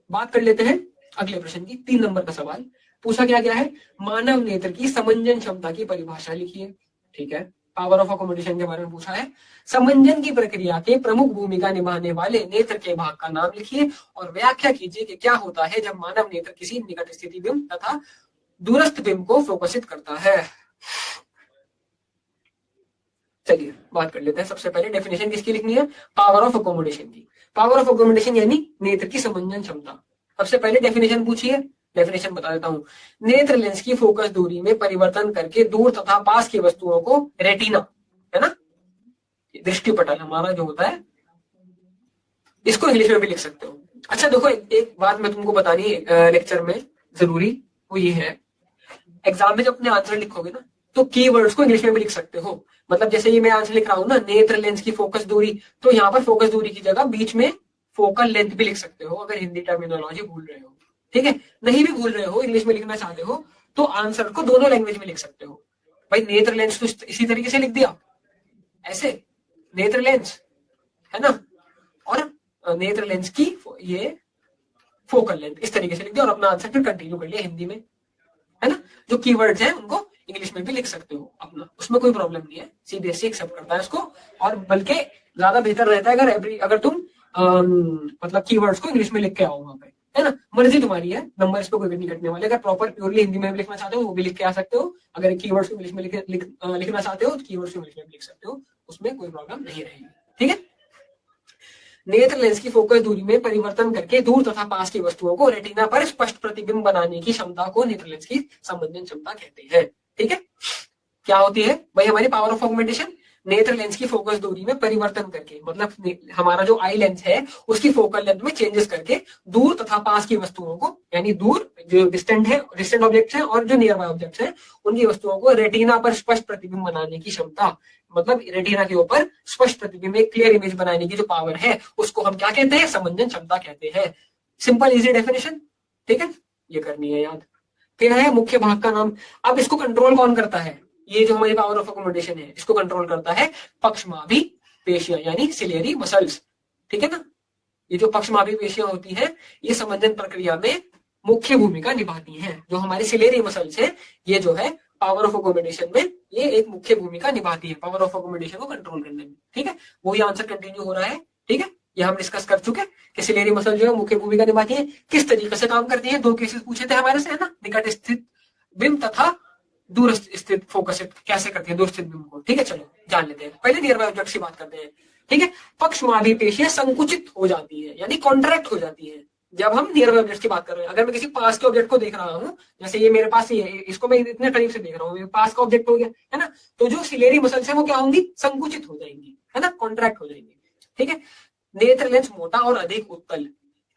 बात कर लेते हैं अगले प्रश्न की। 3 नंबर का सवाल पूछा गया है, मानव नेत्र की समंजन क्षमता की परिभाषा लिखिए, ठीक है। पावर ऑफ अकोमोडेशन के बारे में पूछा है। समंजन की प्रक्रिया के प्रमुख भूमिका निभाने वाले नेत्र के भाग का नाम लिखिए और व्याख्या कीजिए कि क्या होता है जब मानव नेत्र किसी निकट स्थिति बिंब तथा दूरस्थ बिंब को फोकसित करता है। चलिए बात कर लेते हैं। सबसे पहले डेफिनेशन किसकी लिखनी है, पावर ऑफ अकोमोडेशन की। पावर ऑफ अकोमोडेशन यानी नेत्र की समंजन क्षमता। सबसे पहले डेफिनेशन पूछिए, डेफिनेशन बता देता हूं। नेत्र लेंस की फोकस दूरी में परिवर्तन करके दूर तथा पास की वस्तुओं को रेटिना, है ना, दृष्टि पटल हमारा जो होता है, इसको इंग्लिश में भी लिख सकते हो। अच्छा देखो, एक बात मैं तुमको बतानी लेक्चर में जरूरी, वो ये है, एग्जाम में जब अपने आंसर लिखोगे ना तो कीवर्ड्स को इंग्लिश में भी लिख सकते हो। मतलब जैसे ये मैं आंसर लिख रहा हूं ना, नेत्र लेंस की फोकस दूरी, तो यहाँ पर फोकस दूरी की जगह बीच में फोकल लेंथ भी लिख सकते हो, अगर हिंदी टर्मिनोलॉजी भूल रहे हो, ठीक है। नहीं भी भूल रहे हो, इंग्लिश में लिखना चाहते हो, तो आंसर को दोनों लैंग्वेज में लिख सकते हो। भाई नेत्र लेंस तो इसी तरीके से लिख दिया, ऐसे नेत्र लेंस, है ना, और नेत्र लेंस की ये फोकल लेंथ, इस तरीके से लिख दिया और अपना आंसर फिर कंटिन्यू कर लिया हिंदी में, है ना। जो कीवर्ड्स हैं उनको इंग्लिश में भी लिख सकते हो अपना, उसमें कोई प्रॉब्लम नहीं है, सीबीएसई एक्सेप्ट करता है इसको। और बल्कि ज्यादा बेहतर रहता है अगर तुम मतलब कीवर्ड्स को इंग्लिश में लिख के आओ वहां पे, है ना। मर्जी तुम्हारी है, नंबर इस पर कोई भी नहीं कटने वाले। अगर प्रॉपर प्योरली हिंदी में भी लिखना चाहते हो वो भी लिख के आ सकते हो, अगर कीवर्ड्स को इंग्लिश में लिखना चाहते हो तो कीवर्ड्स को इंग्लिश में भी लिख सकते हो, उसमें कोई प्रॉब्लम नहीं रहेगी, ठीक है। नेत्र लेंस की फोकस दूरी में परिवर्तन करके दूर तथा पास की वस्तुओं को रेटिना पर स्पष्ट प्रतिबिंब बनाने की क्षमता को नेत्र लेंस की संवेदन क्षमता कहते हैं, ठीक है। क्या होती है भाई हमारी पावर ऑफ ऑगमेंटेशन, नेत्र लेंस की फोकस दूरी में परिवर्तन करके, मतलब हमारा जो आई लेंस है उसकी फोकल लेंथ में चेंजेस करके दूर तथा पास की वस्तुओं को, यानी दूर जो डिस्टेंट ऑब्जेक्ट्स हैं और जो नियर बाय ऑब्जेक्ट्स हैं, उनकी वस्तुओं को रेटिना पर स्पष्ट प्रतिबिंब बनाने की क्षमता, मतलब रेटिना के ऊपर स्पष्ट प्रतिबिंब, एक क्लियर इमेज बनाने की जो पावर है उसको हम क्या कहते हैं, समंजन क्षमता कहते हैं। सिंपल इजी डेफिनेशन, ठीक है, ये करनी है याद। फिर है मुख्य भाग का नाम। अब इसको कंट्रोल कौन करता है, ये जो हमारी पावर ऑफ अकोमोडेशन है इसको कंट्रोल करता है पक्षमाभी पेशियां, यानी सिलेरी मसल्स, ठीक है ना। ये जो पक्षमाभी पेशियां होती हैं ये समंजन प्रक्रिया में मुख्य भूमिका निभाती हैं। जो हमारी सिलेरी मसल्स है ये जो है पावर ऑफ अकोमोडेशन में ये एक मुख्य भूमिका निभाती है पावर ऑफ अकोमोडेशन को कंट्रोल करने में, ठीक है। वही आंसर कंटिन्यू हो रहा है, ठीक है। ये हम डिस्कस कर चुके कि सिलेरी मसल जो है मुख्य भूमिका निभाती है, किस तरीके से काम करती है। 2 केसेस पूछे थे हमारे से, है ना, निकट स्थित बिंब तथा दूर स्थित फोकस कैसे करती है दूर स्थित बिंब को, ठीक है। चलो जान लेते हैं, पहले नियर बाय ऑब्जेक्ट की बात करते हैं, ठीक है। पक्षमाभी पेशियां संकुचित हो जाती है, यानी कॉन्ट्रैक्ट हो जाती है जब हम नियर बाय ऑब्जेक्ट की बात कर रहे हैं। अगर मैं किसी पास के ऑब्जेक्ट को देख रहा हूं, जैसे ये मेरे पास ही है, इसको मैं इतने करीब से देख रहा हूँ, पास का ऑब्जेक्ट हो गया, है ना, तो जो सिलेरी मसल्स है वो क्या होंगी, संकुचित हो जाएंगी, है ना, कॉन्ट्रैक्ट हो जाएंगी, ठीक है। नेत्र लेंस मोटा और अधिक उत्तल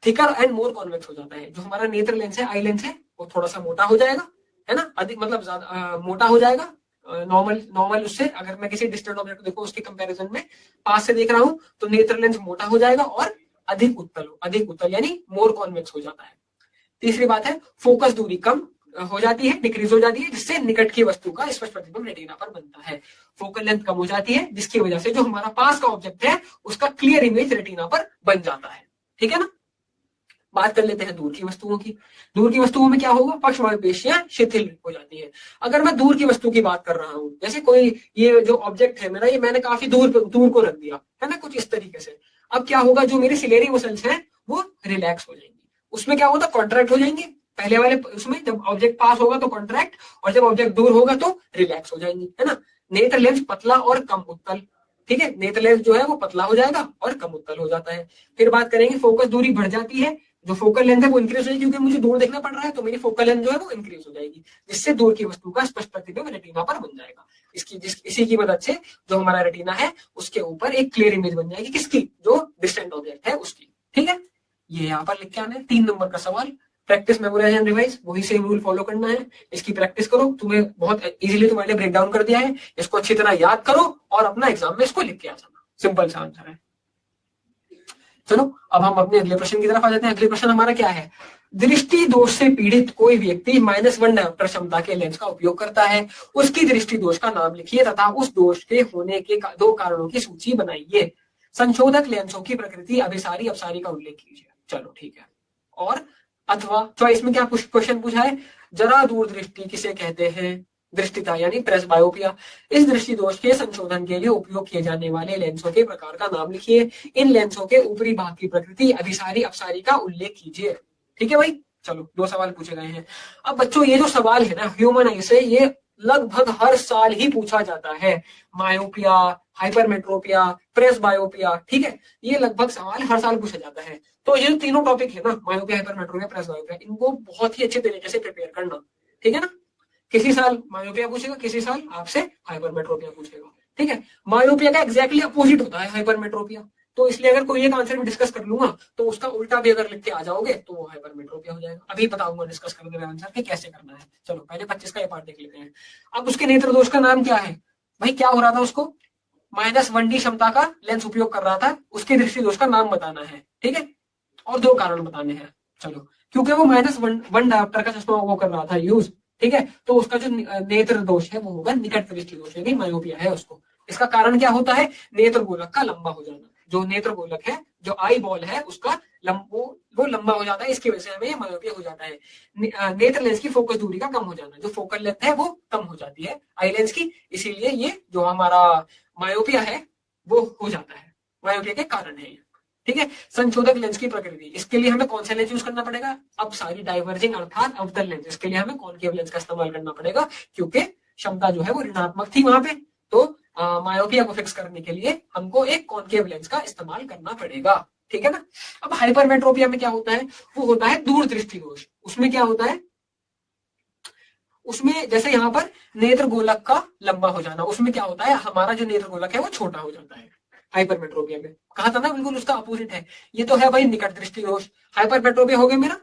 थिकर एंड मोर कॉन्वेक्स हो जाता है। जो हमारा नेत्र लेंस है, आई लेंस है, वो थोड़ा सा मोटा हो जाएगा, है ना, अधिक मतलब ज्यादा मोटा हो जाएगा नॉर्मल नॉर्मल उससे। अगर मैं किसी डिस्टेंट ऑब्जेक्ट को देखो उसके कंपैरिजन में पास से देख रहा हूं तो नेत्र लेंस मोटा हो जाएगा और अधिक उत्तल यानी मोर कॉन्वेक्स हो जाता है। तीसरी बात है फोकस दूरी कम हो जाती है, डिक्रीज हो जाती है, जिससे निकट की वस्तु का स्पष्ट प्रतिबिंब रेटिना पर बनता है। फोकल लेंथ कम हो जाती है जिसकी वजह से जो हमारा पास का ऑब्जेक्ट है उसका क्लियर इमेज रेटिना पर बन जाता है। ठीक है ना। बात कर लेते हैं दूर की वस्तुओं की। दूर की वस्तुओं में क्या होगा, पक्षवायु पेशियां शिथिल हो जाती है। अगर मैं दूर की वस्तु की बात कर रहा हूं, जैसे कोई ये जो ऑब्जेक्ट है मेरा, ये मैंने काफी दूर को रख दिया है ना, कुछ इस तरीके से। अब क्या होगा, जो मेरी सिलेरी मसल्स हैं वो रिलैक्स हो जाएंगी। उसमें क्या होता है, कॉन्ट्रैक्ट हो जाएंगे। पहले वाले उसमें जब ऑब्जेक्ट पास होगा तो कॉन्ट्रैक्ट, और जब ऑब्जेक्ट दूर होगा तो रिलैक्स हो जाएंगी, है ना। नेत्र लेंस पतला और कम उत्तल, ठीक है, नेत्र लेंस जो है वो पतला हो जाएगा और कम उत्तल हो जाता है। फिर बात करेंगे फोकस दूरी बढ़ जाती है, जो फोकल लेंथ है वो इंक्रीज हो जाएगी, क्योंकि मुझे दूर देखना पड़ रहा है तो मेरी फोकल लेंथ जो है वो इंक्रीज हो जाएगी, जिससे दूर की वस्तु का स्पष्ट प्रतिबिंब रेटिना पर बन जाएगा। इसी की मदद से जो हमारा रेटिना है उसके ऊपर एक क्लियर इमेज बन जाएगी, किसकी, जो डिस्टेंट ऑब्जेक्ट है उसकी। ठीक है, ये यहाँ पर लिख के आना है 3 नंबर का सवाल। प्रैक्टिस, मेमोराइज एंड रिवाइज, वही सेम रूल फॉलो करना है। इसकी प्रैक्टिस करो, तुम्हें बहुत इजीली तुम्हारे लिए ब्रेक डाउन कर दिया है, इसको अच्छी तरह याद करो और अपना एग्जाम में इसको लिख के आ जाना। सिंपल सा आंसर है। चलो अब हम अपने अगले प्रश्न की तरफ आ जाते हैं। अगले प्रश्न हमारा क्या है, दृष्टि दोष से पीड़ित कोई व्यक्ति -1 डायोप्टर क्षमता के लेंस का उपयोग करता है, उसकी दृष्टि दोष का नाम लिखिए तथा उस दोष के होने के 2 कारणों की सूची बनाइए। संशोधक लेंसों की प्रकृति, अभिसारी अपसारी का उल्लेख कीजिए। चलो ठीक है। और अथवा चॉइस में क्या क्वेश्चन पूछा है, जरा दूर दृष्टि किसे कहते हैं, दृष्टिता यानी प्रेसबायोपिया। इस दृष्टि दोष के संशोधन के लिए उपयोग किए जाने वाले लेंसों के प्रकार का नाम लिखिए। इन लेंसों के ऊपरी भाग की प्रकृति, अभिसारी अपसारी का उल्लेख कीजिए। ठीक है भाई, चलो 2 सवाल पूछे गए हैं। अब बच्चों ये जो सवाल है ना ह्यूमन आई से, ये लगभग हर साल ही पूछा जाता है। मायोपिया, हाइपरमेट्रोपिया, प्रेसबायोपिया, ठीक है, ये लगभग सवाल हर साल पूछा जाता है। तो ये जो तीनों टॉपिक है ना, मायोपिया, हाइपरमेट्रोपिया, प्रेसबायोपिया, इनको बहुत ही अच्छे तरीके से प्रिपेयर करना। ठीक है ना। किसी साल मायोपिया पूछेगा, किसी साल आपसे हाइपरमेट्रोपिया पूछेगा। ठीक है, मायोपिया का एग्जैक्टली अपोजिट होता है हाइपरमेट्रोपिया, तो इसलिए अगर कोई एक आंसर में डिस्कस कर लूंगा तो उसका उल्टा भी अगर लिख के आ जाओगे तो वो हाइपरमेट्रोपिया हो जाएगा। अभी बताऊंगा डिस्कस करने में आंसर के कैसे करना है। चलो पहले 25 का ये पार्ट देख लेते हैं। अब उसके नेत्र दोष का नाम क्या है भाई, क्या हो रहा था, उसको -1D क्षमता का लेंस उपयोग कर रहा था, उसके दृष्टि दोष का नाम बताना है। ठीक है, और 2 कारण बताने हैं। चलो, क्योंकि वो -1 डायोप्टर का चश्मा वो कर रहा था यूज, ठीक है, तो उसका जो नेत्र दोष है वो होगा निकट दृष्टि दोष, यानी मायोपिया है उसको। इसका कारण क्या होता है, नेत्र गोलक का लंबा हो जाना। जो नेत्र गोलक है, जो आई बॉल है, उसका वो लंबा हो जाता है, इसकी वजह से हमें मायोपिया हो जाता है। नेत्र लेंस की फोकस दूरी का कम हो जाना, जो फोकल लेंथ है वो कम हो जाती है आई लेंस की, इसीलिए ये जो हमारा मायोपिया है वो हो जाता है, मायोपिया के कारण है। ठीक है, संशोधक लेंस की प्रकृति, इसके लिए हमें कौन सा लेंस यूज करना पड़ेगा, अब सारी डाइवर्जिंग अर्थात अवतल लेंस, इसके लिए हमें कॉनकेव लेंस का इस्तेमाल करना पड़ेगा, क्योंकि क्षमता जो है वो ऋणात्मक थी वहां पे। तो मायोपिया को फिक्स करने के लिए हमको एक कॉनकेव लेंस का इस्तेमाल करना पड़ेगा। ठीक है ना। अब हाइपरमेट्रोपिया में क्या होता है, वो होता है दूर दृष्टि दोष। उसमें क्या होता है, उसमें जैसे यहाँ पर नेत्र गोलक का लंबा हो जाना, उसमें क्या होता है, हमारा जो नेत्र गोलक है वो छोटा हो जाता है। हाइपरमेट्रोपिया में कहा था ना, बिल्कुल उसका अपोजिट है। ये तो है भाई निकट दृष्टि दोष, हाइपरमेट्रोपिया हो गया मेरा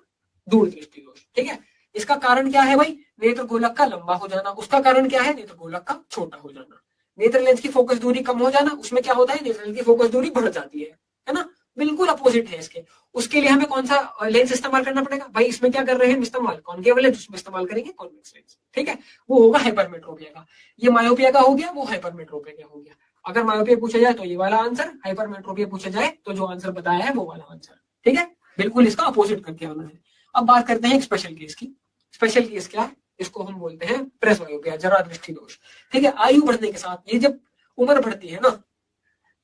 दूर दृष्टि दोष। ठीक है, इसका कारण क्या है भाई, नेत्र गोलक का लंबा हो जाना, उसका कारण क्या है, नेत्र गोलक का छोटा हो जाना। नेत्र लेंस की फोकस दूरी कम हो जाना, उसमें क्या होता है, नेत्र लेंस की फोकस दूरी बढ़ जाती है ना, बिल्कुल अपोजिट है इसके। उसके लिए हमें कौन सा लेंस इस्तेमाल करना पड़ेगा भाई, इसमें क्या कर रहे हैं इस्तेमाल, कॉनकेव लेंस, उसमें इस्तेमाल करेंगे कॉन्वेक्स लेंस। ठीक है, वो होगा हाइपरमेट्रोपिया का। ये मायोपिया का हो गया, वो हाइपरमेट्रोपिया का हो गया। अगर मायोपिया पूछा जाए तो ये वाला आंसर, हाइपरमेट्रोपिया पूछा जाए तो जो आंसर बताया है वो वाला आंसर। ठीक है, बिल्कुल इसका अपोजिट करके आना है। अब बात करते हैं एक स्पेशल केस की। स्पेशल केस क्या, इसको हम बोलते हैं प्रेसबायोपिया, जरा दृष्टि दोष। ठीक है, आयु बढ़ने के साथ, ये जब उम्र बढ़ती है ना,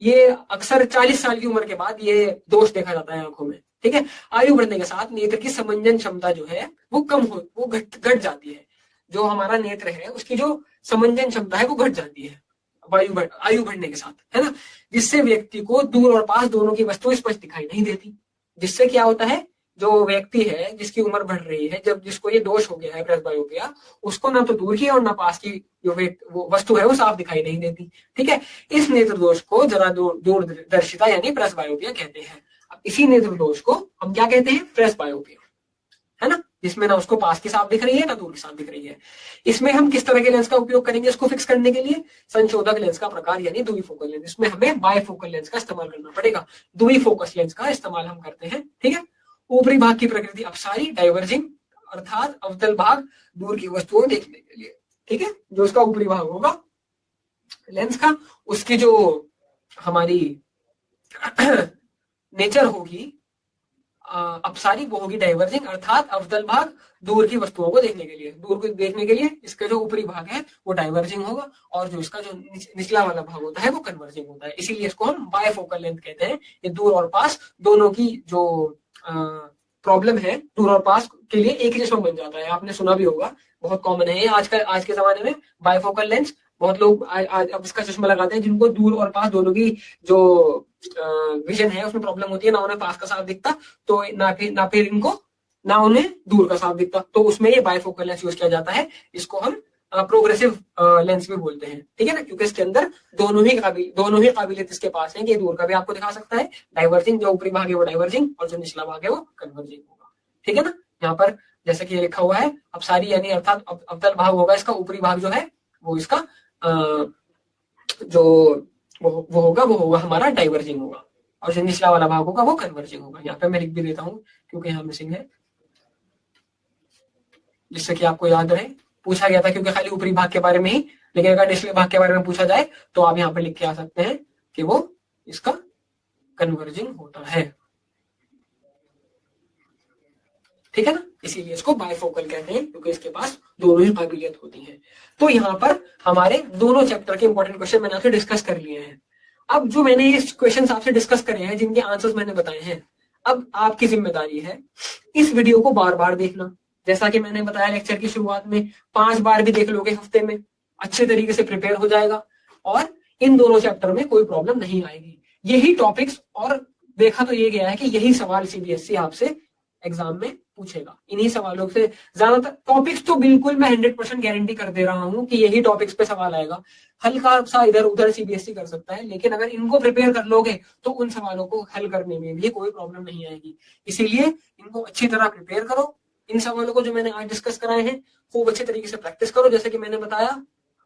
ये अक्सर 40 साल की उम्र के बाद ये दोष देखा जाता है आंखों में। ठीक है, आयु बढ़ने के साथ नेत्र की समंजन क्षमता जो है वो वो घट जाती है। जो हमारा नेत्र है उसकी जो समंजन क्षमता है वो घट जाती है आयु बढ़ने के साथ, है ना, जिससे व्यक्ति को दूर और पास दोनों की वस्तुएं स्पष्ट दिखाई नहीं देती। जिससे क्या होता है, जो व्यक्ति है जिसकी उम्र बढ़ रही है, जब जिसको ये दोष हो गया है प्रेसबायोपिया, उसको ना तो दूर की और ना पास की जो वो वस्तु है वो साफ दिखाई नहीं देती। ठीक है, इस नेत्र दोष को जरा दूरदर्शिता यानी प्रेसबायोपिया कहते हैं। अब इसी नेत्र दोष को हम क्या कहते हैं? फ्रेश बायोपिया, है ना, जिसमें ना उसको पास की साफ दिख रही है ना दूर की साफ दिख रही है। इसमें हम किस तरह के लेंस का उपयोग करेंगे इसको फिक्स करने के लिए? संशोधक लेंस का प्रकार यानी द्विफोकल लेंस। इसमें हमें बायफोकल लेंस का इस्तेमाल करना पड़ेगा, द्विफोकस लेंस का इस्तेमाल हम करते हैं, ठीक है। ऊपरी भाग की प्रकृति अपसारी, डाइवर्जिंग, अर्थात अवतल भाग दूर की वस्तुओं देखने के लिए, ठीक है। जो उसका ऊपरी भाग होगा लेंस का, उसकी जो हमारी नेचर होगी अपसारी, वो होगी डाइवर्जिंग, अर्थात अवतल भाग दूर की वस्तुओं को देखने के लिए, दूर को देखने के लिए इसका जो ऊपरी भाग है वो डाइवर्जिंग होगा, और जो इसका जो निचला वाला भाग होता है वो कन्वर्जिंग होता है। इसीलिए इसको हम बायफोकल लेंथ कहते हैं। ये दूर और पास दोनों की जो प्रॉब्लम है, दूर और पास के लिए एक ही चश्मा बन जाता है। आपने सुना भी होगा, बहुत कॉमन है ये आज के जमाने में बायफोकल लेंस। बहुत लोग आज अब इसका चश्मा लगाते हैं जिनको दूर और पास दोनों की जो विजन है उसमें प्रॉब्लम होती है, ना उन्हें पास का साफ दिखता, तो ना फिर इनको ना उन्हें दूर का साफ दिखता, तो उसमें ये बायफोकल लेंस यूज किया जाता है। इसको हम प्रोग्रेसिव लेंस भी बोलते हैं, ठीक है ना, क्योंकि इसके अंदर दोनों ही काबिलियत इसके पास है कि दूर का भी आपको दिखा सकता है, डाइवर्जिंग, जो ऊपरी भाग है वो डाइवर्जिंग, और जो निचला भाग है वो कन्वर्जिंग होगा, ठीक है ना। यहाँ पर जैसे कि ये लिखा हुआ है अपसारी यानी अर्थात अवतल भाग होगा इसका, ऊपरी भाग जो है वो इसका जो वो होगा हमारा डाइवर्जिंग होगा, और जो निचला वाला भाग होगा वो कन्वर्जिंग होगा। यहाँ पे मैं लिख भी देता हूँ क्योंकि यहाँ मिसिंग है, जिससे कि आपको याद रहे। पूछा गया था क्योंकि खाली ऊपरी भाग के बारे में ही, लेकिन अगर निचले भाग के बारे में पूछा जाए तो आप यहाँ पे लिख के आ सकते हैं कि वो इसका कन्वर्जिंग होता है, ठीक है ना। इसीलिए इसको बायफोकल कहते हैं क्योंकि इसके पास दोनों ही काबिलियत होती है। तो यहाँ पर हमारे दोनों चैप्टर के इंपॉर्टेंट क्वेश्चन मैंने आपसे डिस्कस कर लिए हैं। अब जो मैंने ये क्वेश्चन आपसे डिस्कस करे हैं, जिनके आंसर्स मैंने बताए हैं, अब आपकी जिम्मेदारी है इस वीडियो को बार बार देखना। जैसा कि मैंने बताया लेक्चर की शुरुआत में, 5 बार भी देख लोगे हफ्ते में, अच्छे तरीके से प्रिपेयर हो जाएगा और इन दोनों चैप्टर में कोई प्रॉब्लम नहीं आएगी। यही टॉपिक्स, और देखा तो ये गया है कि यही सवाल सीबीएसई आपसे एग्जाम में पूछेगा। इन्हीं सवालों से ज्यादातर टॉपिक्स तो बिल्कुल मैं 100% गारंटी कर दे रहा हूं कि यही टॉपिक्स पे सवाल आएगा। हल्का सा इधर उधर सीबीएसई कर सकता है, लेकिन अगर इनको प्रिपेयर कर लोगे तो उन सवालों को हल करने में भी कोई प्रॉब्लम नहीं आएगी। इसीलिए इनको अच्छी तरह प्रिपेयर करो। इन सवालों को जो मैंने आज डिस्कस कराए हैं खूब अच्छे तरीके से प्रैक्टिस करो। जैसे कि मैंने बताया,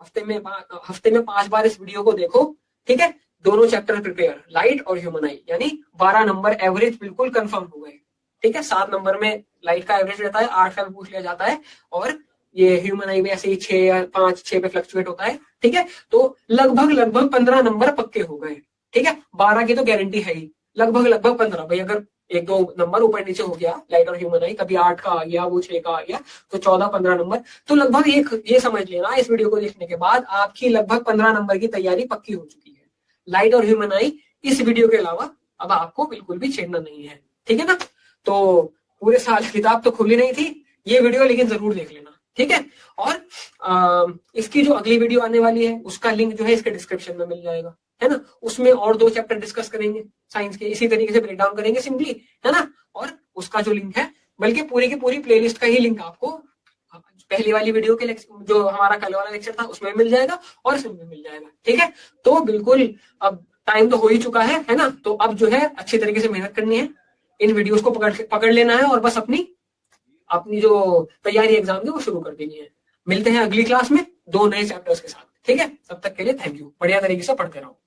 हफ्ते में 5 बार इस वीडियो को देखो, ठीक है। दोनों चैप्टर प्रिपेयर, लाइट और ह्यूमन आई, यानी 12 नंबर एवरेज बिल्कुल कंफर्म हो गए, ठीक है। 7 नंबर में लाइट का एवरेज रहता है, 8 का भी पूछ लिया जाता है, और ये ह्यूमन आई में ऐसे ही 6 या 5-6 पे फ्लक्चुएट होता है, ठीक है। तो लगभग 15 नंबर पक्के हो गए, ठीक है। 12 की तो गारंटी है ही, लगभग 15। भाई अगर 1-2 नंबर ऊपर नीचे हो गया लाइट और ह्यूमन आई, कभी 8 का आ गया, वो 6 का आ गया, तो 14-15 नंबर, तो लगभग ये समझ लेना इस वीडियो को देखने के बाद आपकी लगभग 15 नंबर की तैयारी पक्की हो चुकी है। लाइट और ह्यूमन आई इस वीडियो के अलावा अब आपको बिल्कुल भी छेड़ना नहीं है, ठीक है ना। तो पूरे साल किताब तो खुली नहीं थी, ये वीडियो लेकिन जरूर देख लेना, ठीक है। और इसकी जो अगली वीडियो आने वाली है उसका लिंक जो है इसके डिस्क्रिप्शन में मिल जाएगा, है ना। उसमें और 2 चैप्टर डिस्कस करेंगे साइंस के, इसी तरीके से ब्रेक डाउन करेंगे सिंपली, है ना। और उसका जो लिंक है, बल्कि पूरी की पूरी प्लेलिस्ट का ही लिंक आपको पहली वाली वीडियो के जो हमारा कल वाला लेक्चर था उसमें मिल जाएगा और इसमें भी मिल जाएगा, ठीक है। तो बिल्कुल अब टाइम तो हो ही चुका है ना। तो अब जो है अच्छी तरीके से मेहनत करनी है, इन वीडियोस को पकड़ लेना है और बस अपनी जो तैयारी एग्जाम की वो शुरू कर देनी है। मिलते हैं अगली क्लास में 2 नए चैप्टर्स के साथ, ठीक है। तब तक के लिए थैंक यू, बढ़िया तरीके से पढ़ते रहो।